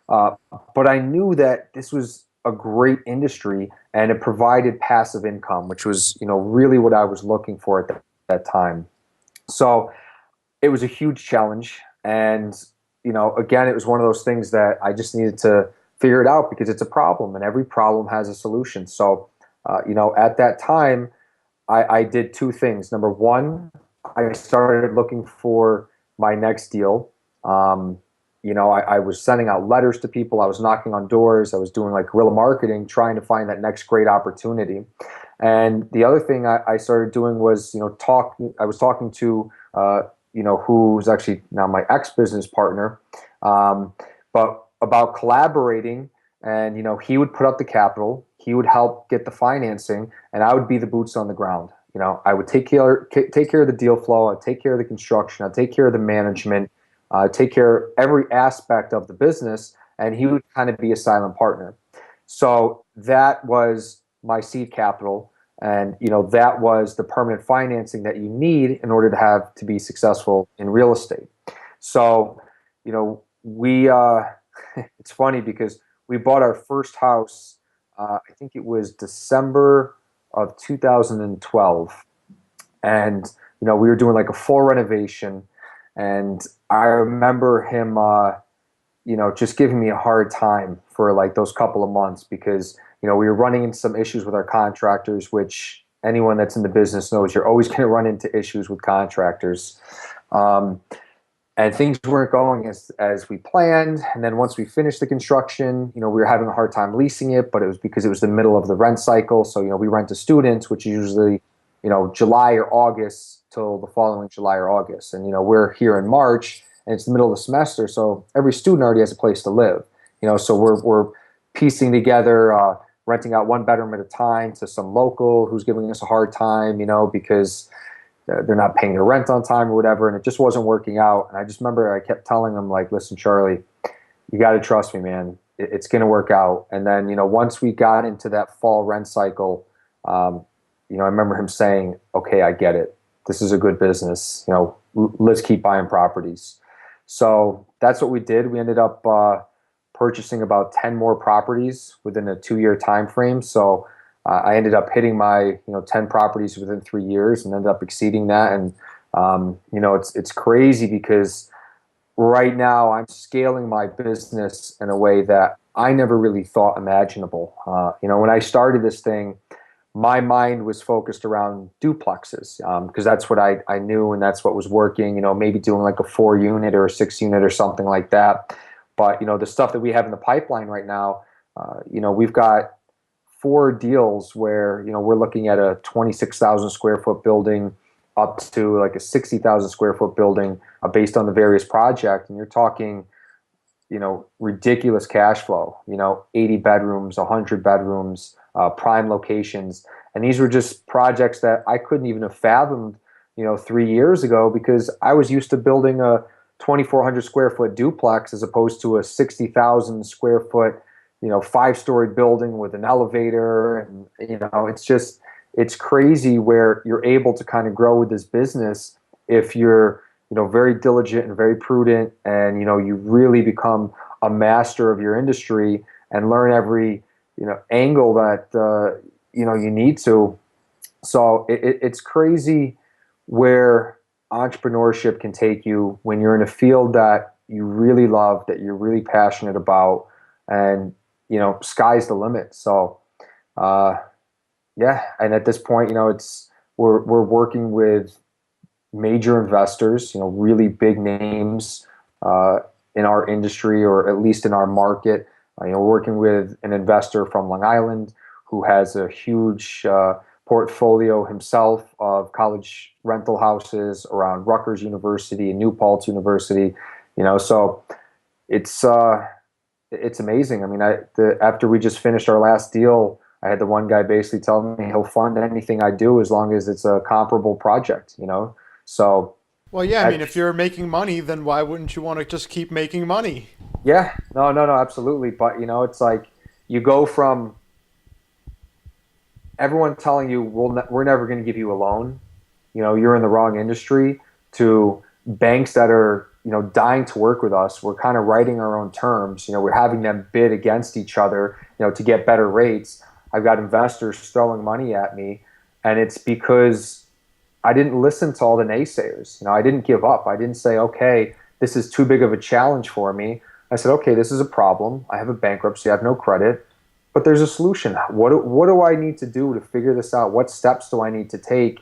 But I knew that this was a great industry and it provided passive income, which was, really what I was looking for at that time. So it was a huge challenge. And, again, it was one of those things that I just needed to figure it out, because it's a problem and every problem has a solution. So, at that time, I did two things. Number one, I started looking for my next deal. I was sending out letters to people. I was knocking on doors. I was doing like guerrilla marketing, trying to find that next great opportunity. And the other thing I started doing was, I was talking to, who's actually now my ex-business partner, but about collaborating. And, he would put up the capital, he would help get the financing, and I would be the boots on the ground. I would take care of the deal flow. I'd take care of the construction. I'd take care of the management, take care of every aspect of the business, and he would kind of be a silent partner. So that was my seed capital, and that was the permanent financing that you need in order to be successful in real estate. So we it's funny because we bought our first house, I think it was December of 2012, and we were doing like a full renovation, and I remember him just giving me a hard time for like those couple of months because we were running into some issues with our contractors, which anyone that's in the business knows you're always going to run into issues with contractors. And things weren't going as we planned. And then once we finished the construction, we were having a hard time leasing it, but it was because it was the middle of the rent cycle. So, we rent to students, which is usually, July or August till the following July or August. And, we're here in March and it's the middle of the semester. So every student already has a place to live, so we're piecing together, renting out one bedroom at a time to some local who's giving us a hard time, because they're not paying their rent on time or whatever, and it just wasn't working out. And I just remember I kept telling them, like, listen, Charlie, you got to trust me, man. It's going to work out. And then, once we got into that fall rent cycle, I remember him saying, okay, I get it. This is a good business. Let's keep buying properties. So that's what we did. We ended up purchasing about 10 more properties within a 2-year time frame. So I ended up hitting my 10 properties within 3 years and ended up exceeding that. And it's crazy because right now I'm scaling my business in a way that I never really thought imaginable. When I started this thing, my mind was focused around duplexes because that's what I knew and that's what was working. Maybe doing like a 4-unit or a 6-unit or something like that. But the stuff that we have in the pipeline right now, we've got 4 deals where we're looking at a 26,000 square foot building up to like a 60,000 square foot building based on the various project, and you're talking ridiculous cash flow, 80 bedrooms, 100 bedrooms, prime locations. And these were just projects that I couldn't even have fathomed 3 years ago because I was used to building a 2,400 square foot duplex as opposed to a 60,000 square foot 5-story building with an elevator. And it's crazy where you're able to kind of grow with this business if you're very diligent and very prudent, and you really become a master of your industry and learn every angle that you need to. So it's crazy where entrepreneurship can take you when you're in a field that you really love, that you're really passionate about, and sky's the limit. So, yeah. And at this point, we're working with major investors, really big names, in our industry, or at least in our market. We're working with an investor from Long Island who has a huge, portfolio himself of college rental houses around Rutgers University and New Paltz University, so it's amazing. I mean, after we just finished our last deal, I had the one guy basically tell me he'll fund anything I do as long as it's a comparable project, So, Well, yeah, I mean, if you're making money, then why wouldn't you want to just keep making money? yeah, no, absolutely. But it's like you go from everyone telling you we're never going to give you a loan, you're in the wrong industry, to banks that are dying to work with us. We're kind of writing our own terms. We're having them bid against each other, to get better rates. I've got investors throwing money at me, and it's because I didn't listen to all the naysayers. I didn't give up. I didn't say, okay, this is too big of a challenge for me. I said, okay, this is a problem. I have a bankruptcy. I have no credit, but there's a solution. What do I need to do to figure this out? What steps do I need to take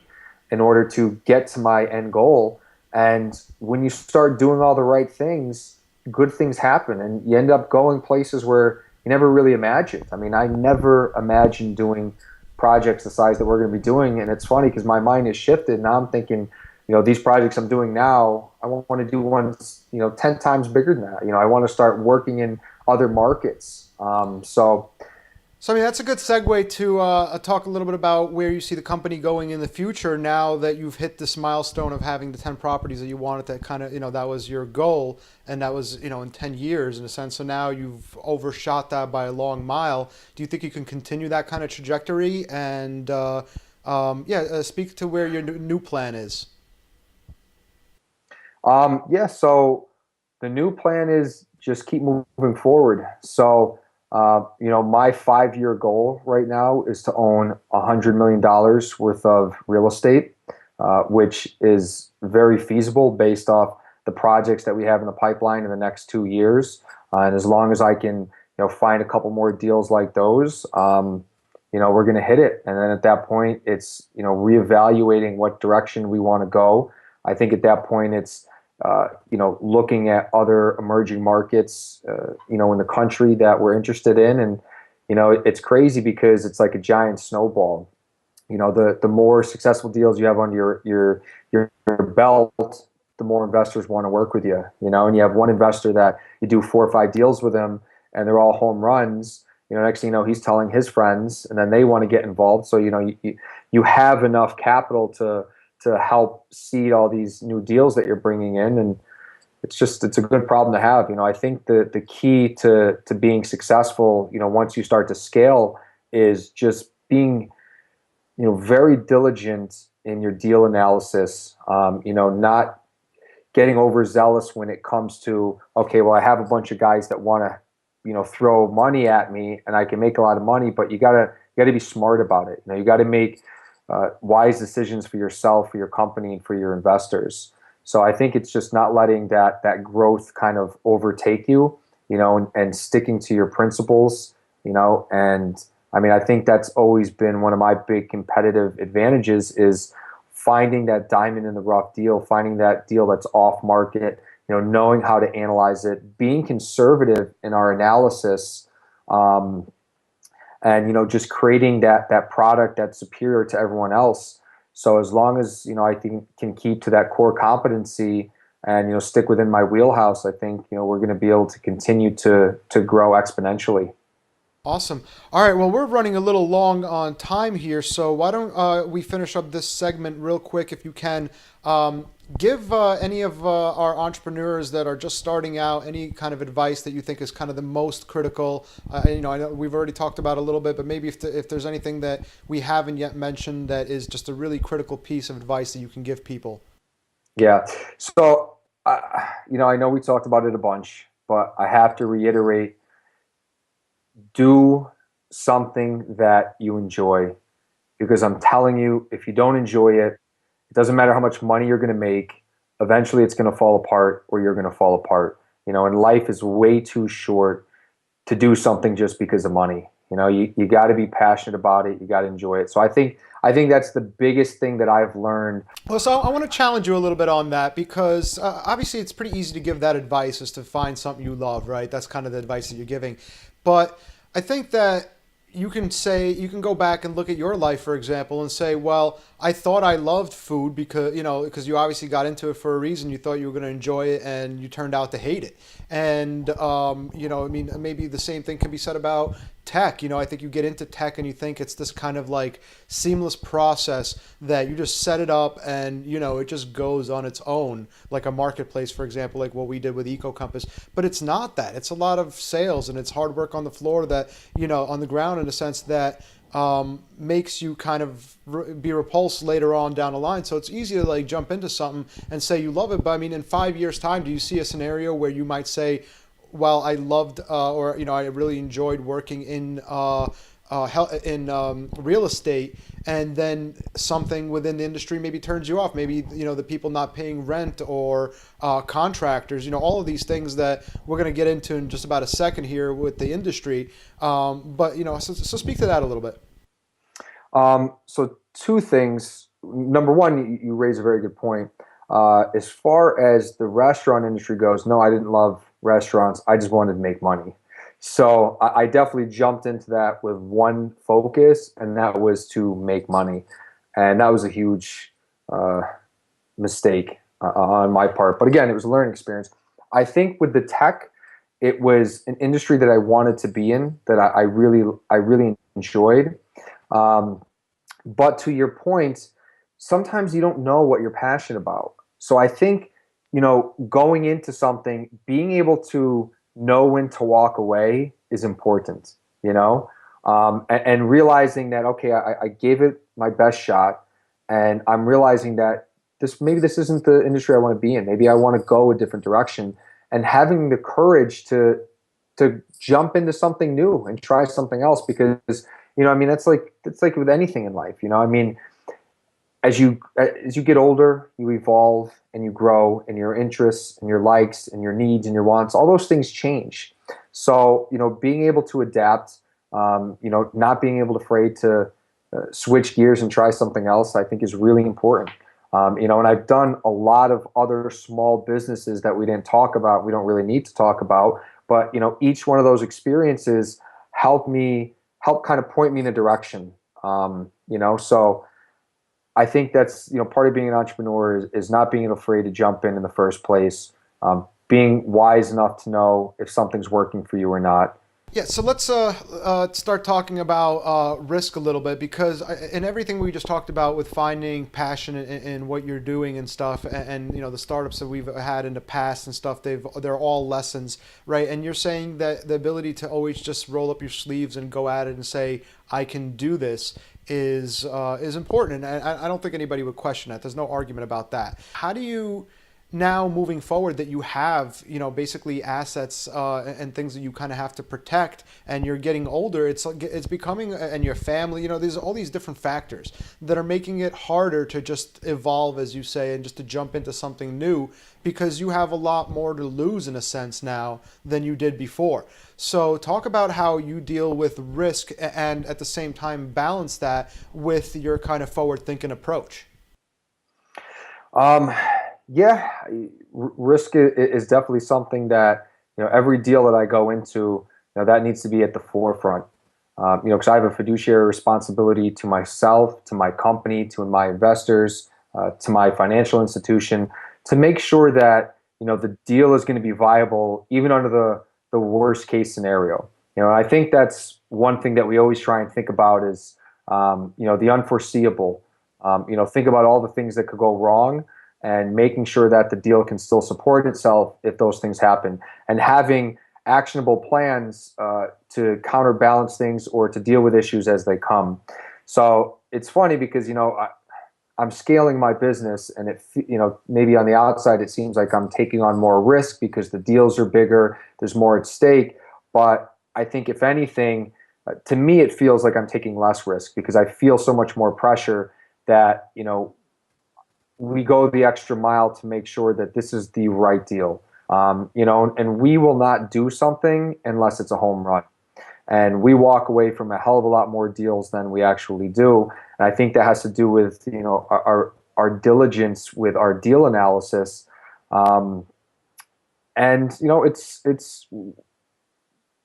in order to get to my end goal? And when you start doing all the right things, good things happen, and you end up going places where you never really imagined. I mean, I never imagined doing projects the size that we're going to be doing, and it's funny because my mind has shifted. Now I'm thinking, these projects I'm doing now, I want to do ones, 10 times bigger than that. I want to start working in other markets. So, I mean, that's a good segue to talk a little bit about where you see the company going in the future now that you've hit this milestone of having the 10 properties that you wanted, that kind of, that was your goal, and that was, in 10 years in a sense. So now you've overshot that by a long mile. Do you think you can continue that kind of trajectory? And speak to where your new plan is. Yeah, so the new plan is just keep moving forward. So, my 5-year goal right now is to own $100 million worth of real estate, which is very feasible based off the projects that we have in the pipeline in the next 2 years. And as long as I can, find a couple more deals like those, we're going to hit it. And then at that point, it's, reevaluating what direction we want to go. I think at that point, it's looking at other emerging markets, in the country that we're interested in. And, it's crazy because it's like a giant snowball. The more successful deals you have under your belt, the more investors want to work with you, and you have one investor that you do 4 or 5 deals with him and they're all home runs. Next thing you know, he's telling his friends and then they want to get involved. So, you have enough capital to help seed all these new deals that you're bringing in. And it's a good problem to have. I think the key to being successful, once you start to scale, is just being, very diligent in your deal analysis, not getting overzealous when it comes to, okay, well, I have a bunch of guys that want to, throw money at me and I can make a lot of money, but you gotta be smart about it. You got to make wise decisions for yourself, for your company, and for your investors. So I think it's just not letting that growth kind of overtake you, and sticking to your principles, and I mean, I think that's always been one of my big competitive advantages, is finding that diamond in the rough deal, finding that deal that's off market, knowing how to analyze it, being conservative in our analysis, and just creating that product that's superior to everyone else. So as long as I think can keep to that core competency and stick within my wheelhouse, I think we're going to be able to continue to grow exponentially. Awesome. All right. Well, we're running a little long on time here, so why don't we finish up this segment real quick, if you can. Give any of our entrepreneurs that are just starting out any kind of advice that you think is kind of the most critical. I know we've already talked about a little bit, but maybe if there's anything that we haven't yet mentioned that is just a really critical piece of advice that you can give people. Yeah. So, I know we talked about it a bunch, but I have to reiterate, do something that you enjoy, because I'm telling you, if you don't enjoy it, it doesn't matter how much money you're going to make. Eventually, it's going to fall apart, or you're going to fall apart. And life is way too short to do something just because of money. You got to be passionate about it. You got to enjoy it. So I think that's the biggest thing that I've learned. Well, so I want to challenge you a little bit on that, because obviously it's pretty easy to give that advice, is to find something you love, right? That's kind of the advice that you're giving. But I think that you can go back and look at your life, for example, and say, well, I thought I loved food because you obviously got into it for a reason. You thought you were going to enjoy it, and you turned out to hate it. And I mean, maybe the same thing can be said about tech. I think you get into tech and you think it's this kind of like seamless process that you just set it up and it just goes on its own, like a marketplace, for example, like what we did with EcoCompass. But it's not that. It's a lot of sales, and it's hard work on the floor, that on the ground, in a sense that makes you kind of be repulsed later on down the line. So it's easy to like jump into something and say you love it, but I mean, in 5 years' time, do you see a scenario where you might say, well, I loved or I really enjoyed working in real estate, and then something within the industry maybe turns you off? Maybe the people not paying rent, or contractors, all of these things that we're going to get into in just about a second here with the industry. But so speak to that a little bit. So 2 things. Number one, you raise a very good point. As far as the restaurant industry goes, no, I didn't love restaurants. I just wanted to make money. So I definitely jumped into that with one focus, and that was to make money. And that was a huge uh, mistake on my part. But again, it was a learning experience. I think with the tech, it was an industry that I wanted to be in, that I really enjoyed. Um, but to your point, sometimes you don't know what you're passionate about. So I think, going into something, being able to know when to walk away is important, and realizing that, okay, I gave it my best shot, and I'm realizing that maybe this isn't the industry I want to be in. Maybe I want to go a different direction, and having the courage to jump into something new and try something else, because I mean, it's like with anything in life. I mean, as you get older, you evolve and you grow, and your interests and your likes and your needs and your wants, all those things change. So being able to adapt, not being able to afraid to switch gears and try something else, I think is really important. And I've done a lot of other small businesses that we didn't talk about. We don't really need to talk about, but each one of those experiences help kind of point me in a direction. So I think that's part of being an entrepreneur is not being afraid to jump in the first place, being wise enough to know if something's working for you or not. Yeah, so let's start talking about risk a little bit, because in everything we just talked about with finding passion in what you're doing and stuff, and the startups that we've had in the past and stuff, they're all lessons, right? And you're saying that the ability to always just roll up your sleeves and go at it and say, I can do this is important, and I don't think anybody would question that. There's no argument about that. How do you now moving forward that you have basically assets and things that you kind of have to protect, and you're getting older, it's becoming, and your family, there's all these different factors that are making it harder to just evolve, as you say, and just to jump into something new, because you have a lot more to lose in a sense now than you did before. So talk about how you deal with risk and at the same time balance that with your kind of forward thinking approach. Um, yeah, risk is definitely something that every deal that I go into, that needs to be at the forefront. Because I have a fiduciary responsibility to myself, to my company, to my investors, to my financial institution, to make sure that the deal is going to be viable even under the worst case scenario. I think that's one thing that we always try and think about is the unforeseeable. Think about all the things that could go wrong, and making sure that the deal can still support itself if those things happen, and having actionable plans to counterbalance things or to deal with issues as they come. So it's funny because I'm scaling my business, and maybe on the outside it seems like I'm taking on more risk because the deals are bigger, there's more at stake. But I think if anything, to me it feels like I'm taking less risk, because I feel so much more pressure that we go the extra mile to make sure that this is the right deal. And we will not do something unless it's a home run. And we walk away from a hell of a lot more deals than we actually do. And I think that has to do with our diligence with our deal analysis. And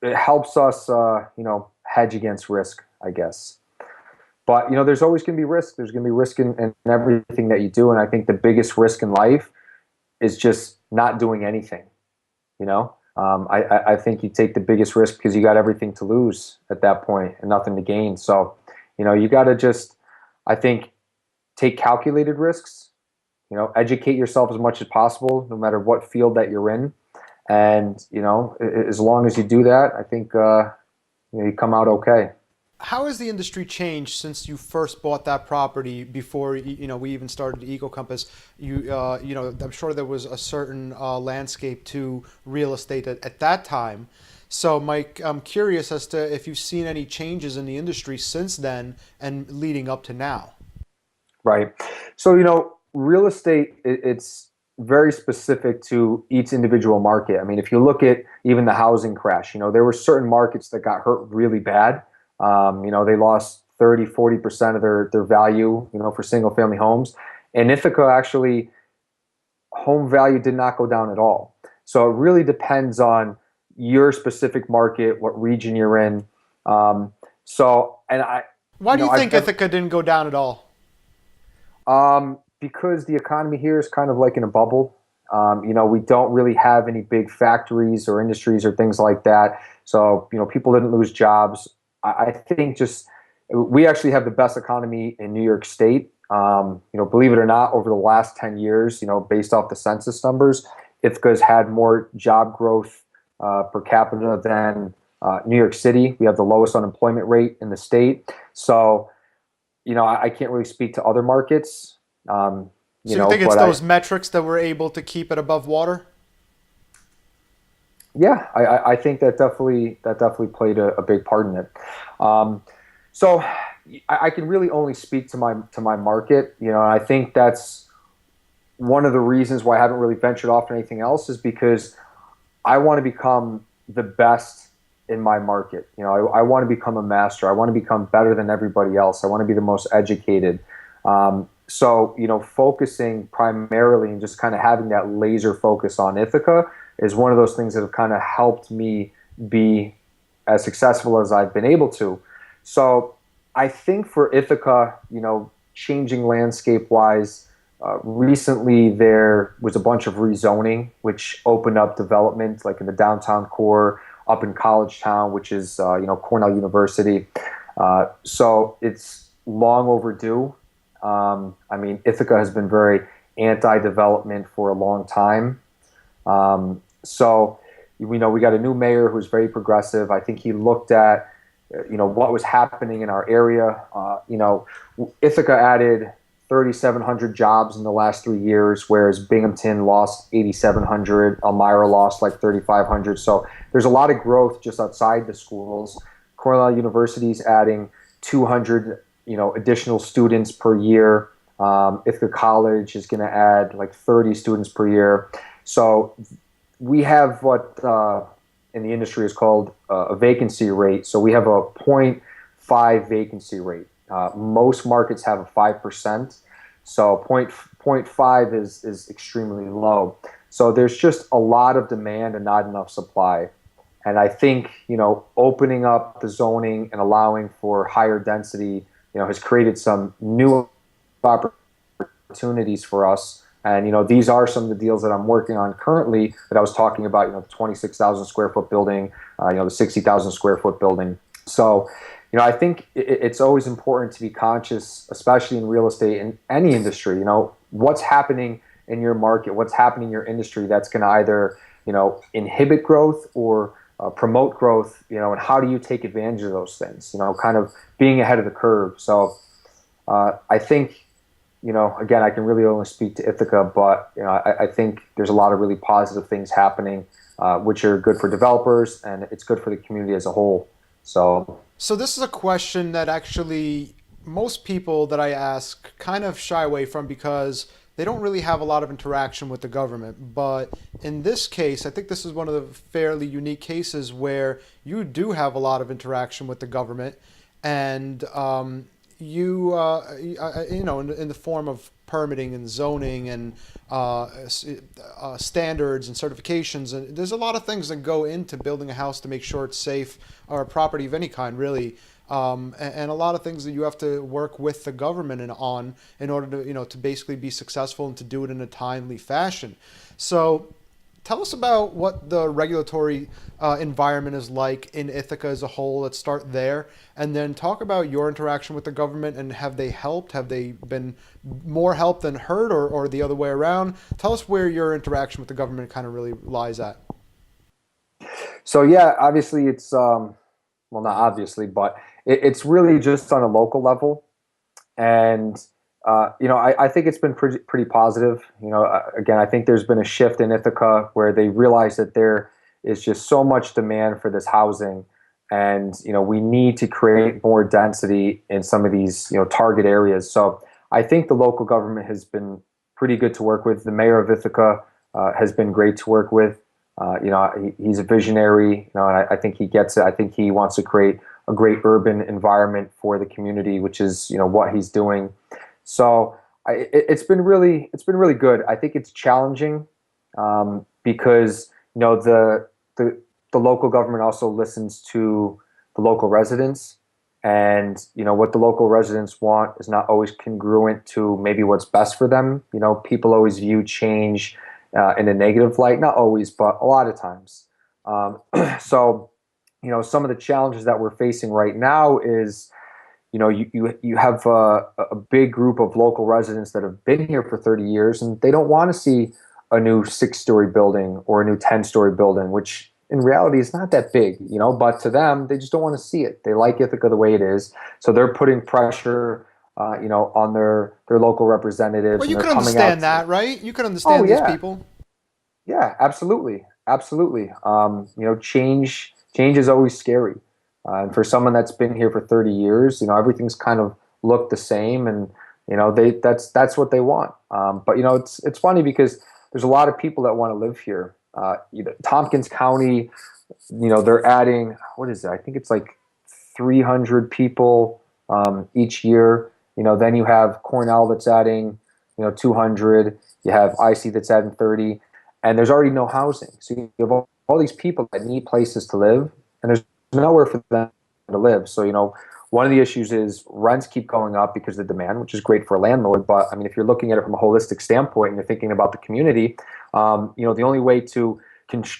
it helps us hedge against risk, I guess. But there's always going to be risk. There's going to be risk in everything that you do, and I think the biggest risk in life is just not doing anything. I think you take the biggest risk because you got everything to lose at that point and nothing to gain. So you got to just, I think, take calculated risks. Educate yourself as much as possible, no matter what field that you're in, and as long as you do that, I think you come out okay. How has the industry changed since you first bought that property before we even started Eco Compass? I'm sure there was a certain landscape to real estate at that time. So, Mike, I'm curious as to if you've seen any changes in the industry since then and leading up to now. Right. So real estate, it's very specific to each individual market. I mean, if you look at even the housing crash, there were certain markets that got hurt really bad. They lost 30-40% of their value, for single family homes. In Ithaca, actually, home value did not go down at all. So it really depends on your specific market, what region you're in. And I, Why do you I've think never, Ithaca didn't go down at all? because the economy here is kind of like in a bubble. We don't really have any big factories or industries or things like that. So, people didn't lose jobs. I think just we actually have the best economy in New York State. Believe it or not, over the last 10 years, based off the census numbers, Ithaca's had more job growth per capita than New York City. We have the lowest unemployment rate in the state. So, I can't really speak to other markets. Um, So you think it's but those metrics that were able to keep it above water? yeah, I think that definitely played a big part in it. Um, so I can really only speak to my market. And I think that's one of the reasons why I haven't really ventured off to anything else is because I want to become the best in my market. I want to become a master. I want to become better than everybody else. I want to be the most educated. So, focusing primarily and just kind of having that laser focus on Ithaca is one of those things that have kind of helped me be as successful as I've been able to. So I think for Ithaca, changing landscape wise, recently there was a bunch of rezoning, which opened up development like in the downtown core, up in College Town, which is, Cornell University. So it's long overdue. Ithaca has been very anti-development for a long time. So, we got a new mayor who's very progressive. I think he looked at, what was happening in our area. Ithaca added 3,700 jobs in the last 3 years, whereas Binghamton lost 8,700. Elmira lost like 3,500. So there's a lot of growth just outside the schools. Cornell University's adding 200, additional students per year. Ithaca College is going to add like 30 students per year. So we have what in the industry is called a vacancy rate. So we have a 0.5 vacancy rate. Most markets have a 5%. So 0.5 is extremely low. So there's just a lot of demand and not enough supply. And I think, opening up the zoning and allowing for higher density, has created some new opportunities for us. And, these are some of the deals that I'm working on currently that I was talking about, the 26,000 square foot building, the 60,000 square foot building. So, I think it's always important to be conscious, especially in real estate in any industry, what's happening in your market, what's happening in your industry that's going to either, inhibit growth or promote growth, and how do you take advantage of those things, kind of being ahead of the curve. So I think, again, I can really only speak to Ithaca, but, I think there's a lot of really positive things happening, which are good for developers and it's good for the community as a whole. So this is a question that actually most people that I ask kind of shy away from because they don't really have a lot of interaction with the government. But in this case, I think this is one of the fairly unique cases where you do have a lot of interaction with the government, and in the form of permitting and zoning and standards and certifications. And there's a lot of things that go into building a house to make sure it's safe, or a property of any kind, really. And a lot of things that you have to work with the government on in order to, to basically be successful and to do it in a timely fashion. So tell us about what the regulatory environment is like in Ithaca as a whole. Let's start there, and then talk about your interaction with the government, and have they helped? Have they been more help than hurt, or the other way around? Tell us where your interaction with the government kind of really lies at. So yeah, obviously it's well, not obviously, but it's really just on a local level, and I think it's been pretty positive. Again, I think there's been a shift in Ithaca where they realize that there is just so much demand for this housing, and we need to create more density in some of these target areas. So I think the local government has been pretty good to work with. The mayor of Ithaca has been great to work with. He's a visionary, and I think he gets it. I think he wants to create a great urban environment for the community, which is, what he's doing. So it's been really good. I think it's challenging because, the the local government also listens to the local residents, and what the local residents want is not always congruent to maybe what's best for them. People always view change in a negative light, not always, but a lot of times. So some of the challenges that we're facing right now is you have a big group of local residents that have been here for 30 years, and they don't want to see a new 6-story building or a new 10-story building, which in reality is not that big, but to them, they just don't want to see it. They like Ithaca the way it is. So they're putting pressure, on their local representatives, Well, and you they're could coming out understand that, right? You could oh understand these yeah, people. yeah, absolutely, absolutely. Change is always scary, and for someone that's been here for 30 years, everything's kind of looked the same, and that's what they want. But it's funny because there's a lot of people that want to live here. Tompkins County, they're adding, what is it? I think it's like 300 people each year. Then you have Cornell that's adding 200. You have IC that's adding 30, and there's already no housing. So you have all these people that need places to live, and there's nowhere for them to live. So one of the issues is rents keep going up because of the demand, which is great for a landlord. But I mean, if you're looking at it from a holistic standpoint and you're thinking about the community, the only way to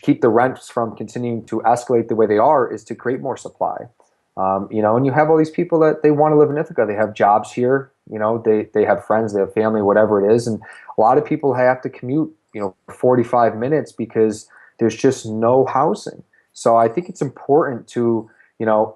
keep the rents from continuing to escalate the way they are is to create more supply. And you have all these people that they want to live in Ithaca. They have jobs here. They have friends, they have family, whatever it is. And a lot of people have to commute, 45 minutes because there's just no housing. So I think it's important to,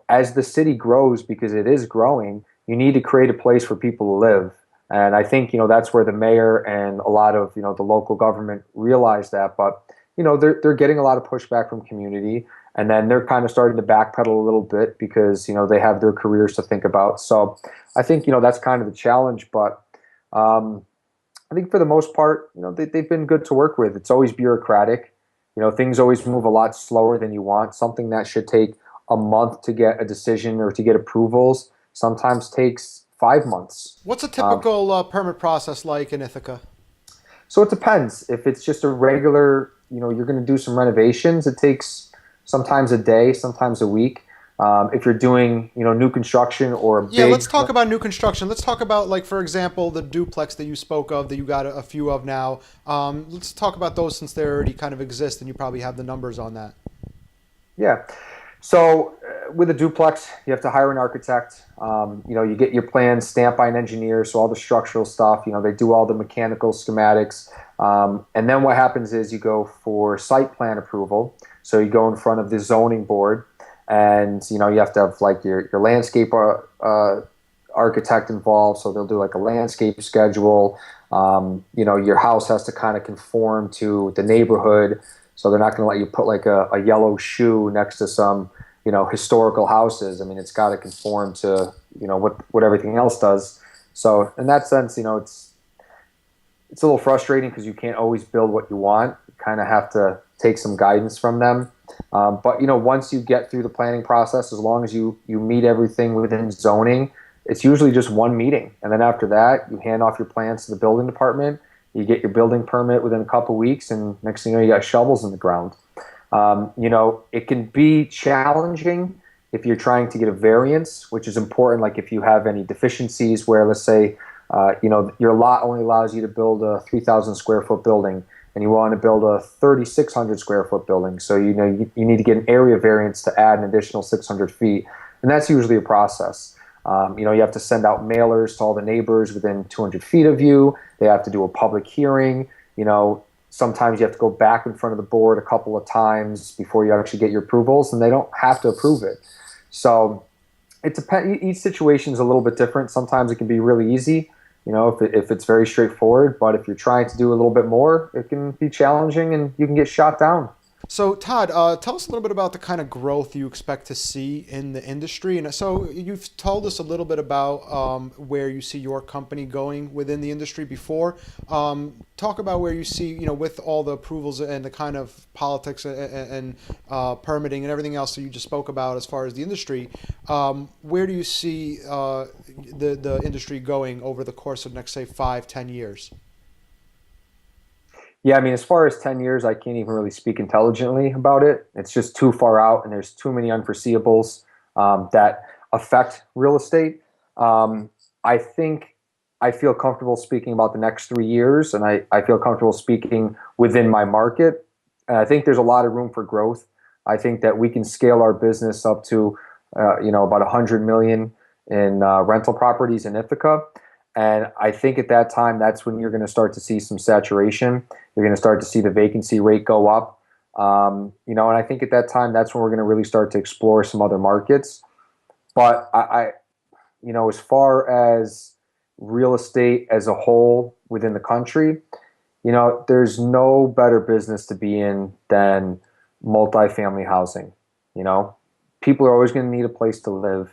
as the city grows, because it is growing, you need to create a place for people to live. And I think, that's where the mayor and a lot of, the local government realize that. But, they're getting a lot of pushback from community. And then they're kind of starting to backpedal a little bit because, they have their careers to think about. So I think, that's kind of the challenge. But I think for the most part, they've been good to work with. It's always bureaucratic. Things always move a lot slower than you want. Something that should take a month to get a decision or to get approvals sometimes takes 5 months. What's a typical permit process like in Ithaca? So it depends. If it's just a regular, you're going to do some renovations, it takes sometimes a day, sometimes a week. If you're doing, new construction or a Yeah, big, let's talk about new construction. Let's talk about, like, for example, the duplex that you spoke of that you got a few of now. Let's talk about those since they already kind of exist and you probably have the numbers on that. yeah. So with a duplex, you have to hire an architect. You get your plans stamped by an engineer, so all the structural stuff. They do all the mechanical schematics, and then what happens is you go for site plan approval. So you go in front of the zoning board, and you have to have like your landscape architect involved. So they'll do like a landscape schedule. Your house has to kind of conform to the neighborhood. So they're not going to let you put like a yellow shoe next to some, historical houses. I mean, it's got to conform to, what everything else does. So in that sense, it's a little frustrating because you can't always build what you want. You kind of have to take some guidance from them. But once you get through the planning process, as long as you meet everything within zoning, it's usually just one meeting. And then after that, you hand off your plans to the building department. You get your building permit within a couple weeks, and next thing you know, you got shovels in the ground. It can be challenging if you're trying to get a variance, which is important. Like if you have any deficiencies where, let's say, your lot only allows you to build a 3,000 square foot building, and you want to build a 3,600 square foot building. So, you need to get an area variance to add an additional 600 feet. And that's usually a process. You have to send out mailers to all the neighbors within 200 feet of you. They have to do a public hearing. Sometimes you have to go back in front of the board a couple of times before you actually get your approvals, and they don't have to approve it. So it depends. Each situation is a little bit different. Sometimes it can be really easy, if it's very straightforward. But if you're trying to do a little bit more, it can be challenging, and you can get shot down. So, Todd, tell us a little bit about the kind of growth you expect to see in the industry. And so you've told us a little bit about where you see your company going within the industry before. Talk about where you see, with all the approvals and the kind of politics and permitting and everything else that you just spoke about as far as the industry, where do you see the industry going over the course of next, say, 5, 10 years? Yeah, I mean, as far as 10 years, I can't even really speak intelligently about it. It's just too far out, and there's too many unforeseeables that affect real estate. Um, I think I feel comfortable speaking about the next 3 years, and I feel comfortable speaking within my market. And I think there's a lot of room for growth. I think that we can scale our business up to, about 100 million in rental properties in Ithaca. And I think at that time, that's when you're going to start to see some saturation. You're going to start to see the vacancy rate go up. And I think at that time, that's when we're going to really start to explore some other markets. But as far as real estate as a whole within the country, there's no better business to be in than multifamily housing. You know, people are always going to need a place to live.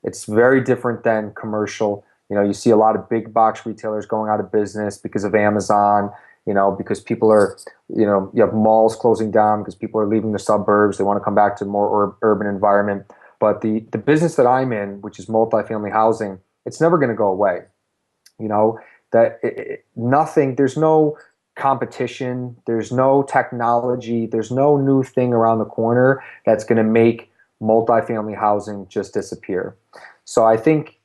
It's very different than commercial. You see a lot of big box retailers going out of business because of Amazon, because people are, you have malls closing down because people are leaving the suburbs. They want to come back to a more urban environment. But the business that I'm in, which is multifamily housing, it's never going to go away. Nothing, there's no competition, there's no technology, there's no new thing around the corner that's going to make multifamily housing just disappear. So I think,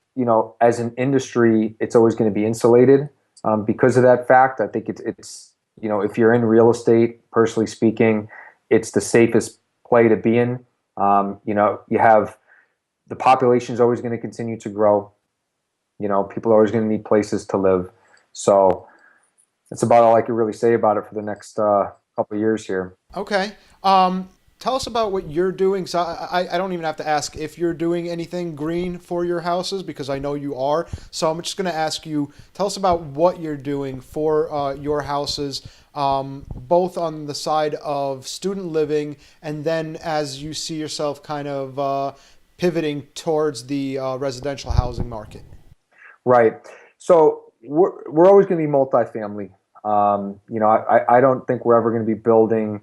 as an industry, it's always going to be insulated because of that fact. I think it's if you're in real estate, personally speaking, it's the safest play to be in. You have the population is always going to continue to grow. People are always going to need places to live. So that's about all I could really say about it for the next couple of years here. Okay. Tell us about what you're doing. So I don't even have to ask if you're doing anything green for your houses because I know you are. So I'm just going to ask you, tell us about what you're doing for your houses, both on the side of student living and then as you see yourself kind of pivoting towards the residential housing market. Right. So we're always going to be multifamily. I don't think we're ever going to be building,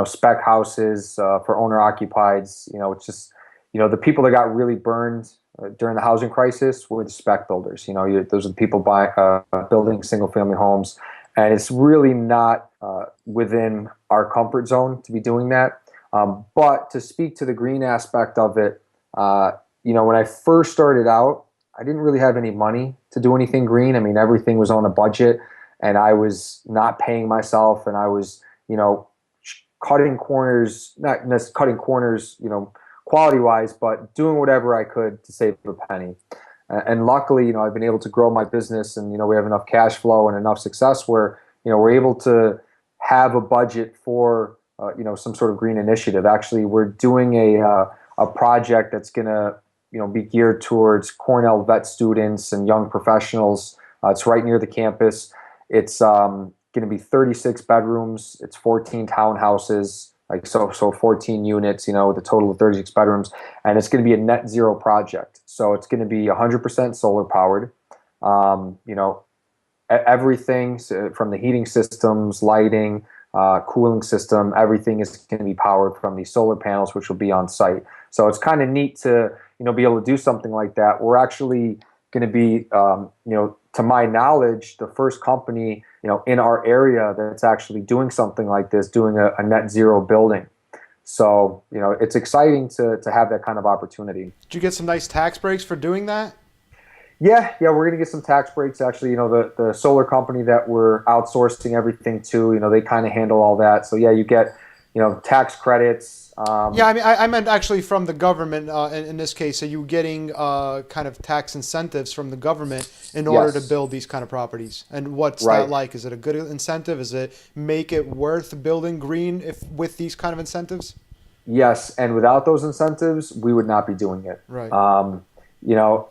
spec houses for owner occupieds. It's just, the people that got really burned during the housing crisis were the spec builders. Those are the people building single family homes. And it's really not within our comfort zone to be doing that. But to speak to the green aspect of it, when I first started out, I didn't really have any money to do anything green. I mean, everything was on a budget and I was not paying myself and I was, cutting corners, not necessarily cutting corners, quality wise, but doing whatever I could to save a penny. And luckily, I've been able to grow my business and, we have enough cash flow and enough success where, we're able to have a budget for, some sort of green initiative. Actually, we're doing a project that's going to, be geared towards Cornell vet students and young professionals. It's right near the campus. It's going to be 36 bedrooms. It's 14 townhouses, so 14 units, with a total of 36 bedrooms. And it's going to be a net zero project. So it's going to be 100% solar powered. Everything from the heating systems, lighting, cooling system, everything is going to be powered from these solar panels, which will be on site. So it's kind of neat to, be able to do something like that. We're actually going to be, to my knowledge, the first company, in our area that's actually doing something like this, doing a net zero building. So, it's exciting to have that kind of opportunity. Did you get some nice tax breaks for doing that? Yeah, we're going to get some tax breaks. Actually, the solar company that we're outsourcing everything to, they kind of handle all that. So yeah, you get, tax credits. Yeah, I mean, I meant actually from the government. In this case, are you getting kind of tax incentives from the government in order to build these kind of properties? And what's that like? Is it a good incentive? Is it make it worth building green with these kind of incentives? Yes, and without those incentives, we would not be doing it. Right.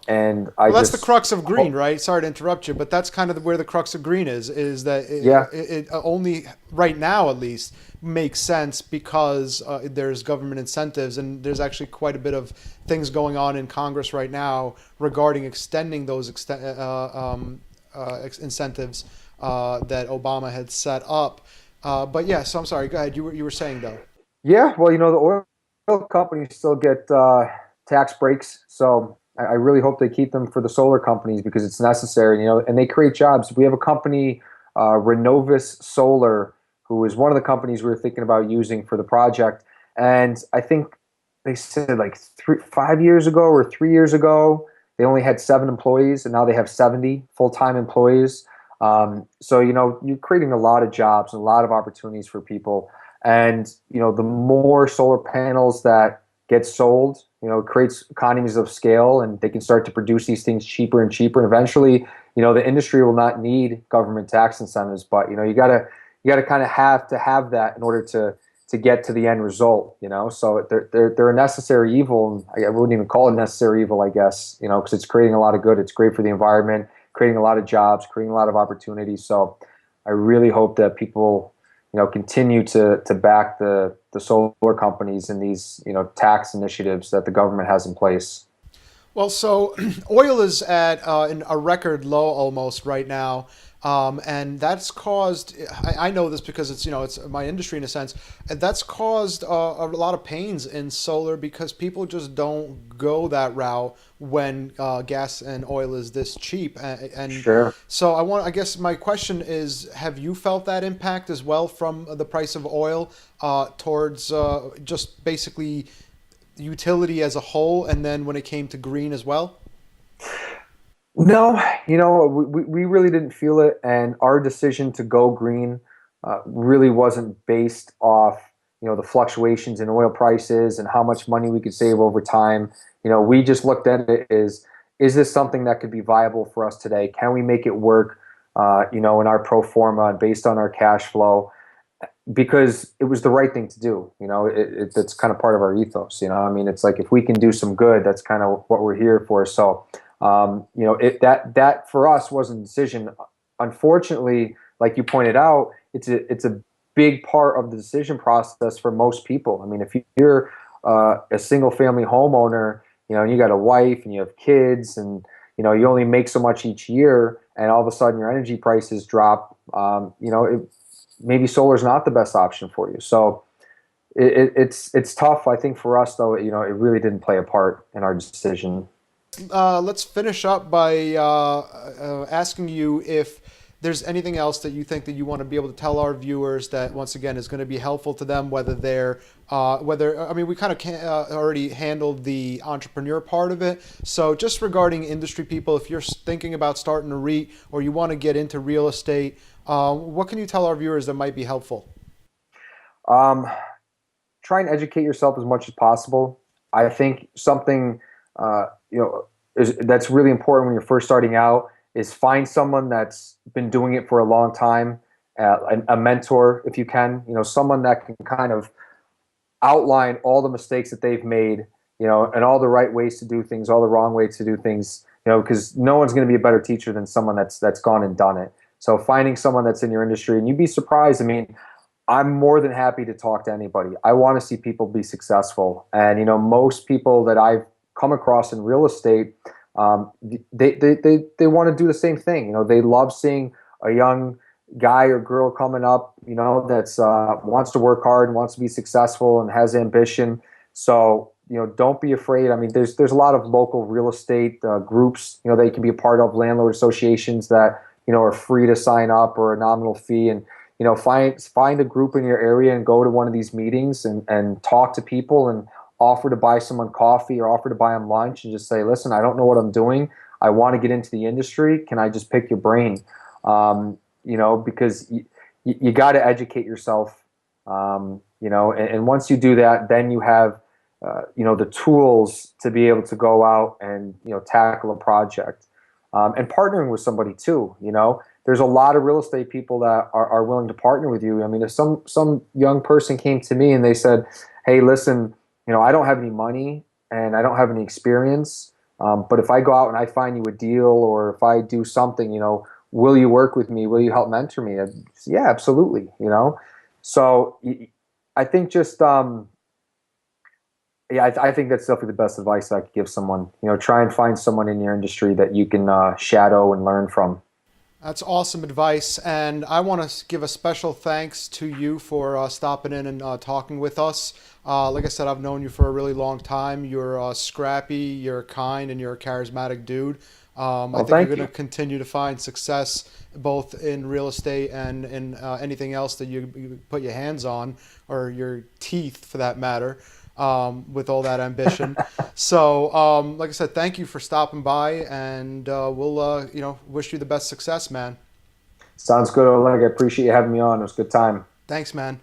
And that's the crux of green, right? Sorry to interrupt you, but that's kind of where the crux of green is that it only right now at least makes sense because there's government incentives and there's actually quite a bit of things going on in Congress right now regarding extending those incentives that Obama had set up. But yeah, so I'm sorry. Go ahead. You were saying though. Yeah, well, the oil companies still get tax breaks, so I really hope they keep them for the solar companies because it's necessary, and they create jobs. We have a company, Renovis Solar, who is one of the companies we were thinking about using for the project. And I think they said like 5 years ago or 3 years ago, they only had 7 employees, and now they have 70 full-time employees. So, you're creating a lot of jobs and a lot of opportunities for people. And, the more solar panels that get sold, it creates economies of scale, and they can start to produce these things cheaper and cheaper. And eventually, the industry will not need government tax incentives, but, you gotta kind of have that in order to get to the end result, So they're a necessary evil. And I wouldn't even call it necessary evil, I guess, because it's creating a lot of good. It's great for the environment, creating a lot of jobs, creating a lot of opportunities. So I really hope that people, continue to back the solar companies and these, tax initiatives that the government has in place. Well, so oil is at a record low almost right now, and that's caused. I know this because it's my industry in a sense, and that's caused a lot of pains in solar because people just don't go that route when gas and oil is this cheap. And Sure. so I guess my question is, have you felt that impact as well from the price of oil towards just basically utility as a whole, and then when it came to green as well? No, we really didn't feel it, and our decision to go green really wasn't based off, the fluctuations in oil prices and how much money we could save over time. We just looked at it as, is this something that could be viable for us today? Can we make it work, in our pro forma and based on our cash flow? Because it was the right thing to do. That's kind of part of our ethos. I mean, it's like if we can do some good, that's kind of what we're here for. So, that for us wasn't a decision. Unfortunately, like you pointed out, it's a big part of the decision process for most people. I mean, if you're a single family homeowner, and you got a wife and you have kids, and you only make so much each year, and all of a sudden your energy prices drop, maybe solar is not the best option for you. So it's tough. I think for us though, it really didn't play a part in our decision. Let's finish up by asking you if there's anything else that you think that you want to be able to tell our viewers that once again is going to be helpful to them, whether they're whether I mean we kind of already handled the entrepreneur part of it. So just regarding industry people, if you're thinking about starting a REIT or you want to get into real estate, what can you tell our viewers that might be helpful? Um, Try and educate yourself as much as possible. I think something uh, that's really important when you're first starting out is find someone that's been doing it for a long time, a mentor if you can, someone that can kind of outline all the mistakes that they've made, and all the right ways to do things, all the wrong ways to do things, because no one's going to be a better teacher than someone that's gone and done it. So finding someone that's in your industry, and you'd be surprised. I mean, I'm more than happy to talk to anybody. I want to see people be successful, and most people that I've come across in real estate, they want to do the same thing. They love seeing a young guy or girl coming up, that's wants to work hard and wants to be successful and has ambition. So don't be afraid. I mean, there's a lot of local real estate groups, that you can be a part of, landlord associations that are free to sign up or a nominal fee, and find a group in your area and go to one of these meetings and talk to people and offer to buy someone coffee or offer to buy them lunch and just say, listen, I don't know what I'm doing. I want to get into the industry. Can I just pick your brain? Because you got to educate yourself, and once you do that, then you have, the tools to be able to go out and, tackle a project, and partnering with somebody too. There's a lot of real estate people that are willing to partner with you. I mean, if some young person came to me and they said, hey, listen, I don't have any money and I don't have any experience, but if I go out and I find you a deal, or if I do something, will you work with me? Will you help mentor me? Yeah, absolutely. So I think just, yeah, I think that's definitely the best advice I could give someone. Try and find someone in your industry that you can shadow and learn from. That's awesome advice, and I want to give a special thanks to you for stopping in and talking with us. Like I said, I've known you for a really long time. You're scrappy, you're kind, and you're a charismatic dude. I Well, think you're thank going to you. continue to find success both in real estate and in anything else that you put your hands on, or your teeth for that matter, with all that ambition. So, like I said, thank you for stopping by, and we'll, wish you the best success, man. Sounds good, Oleg. I appreciate you having me on. It was a good time. Thanks, man.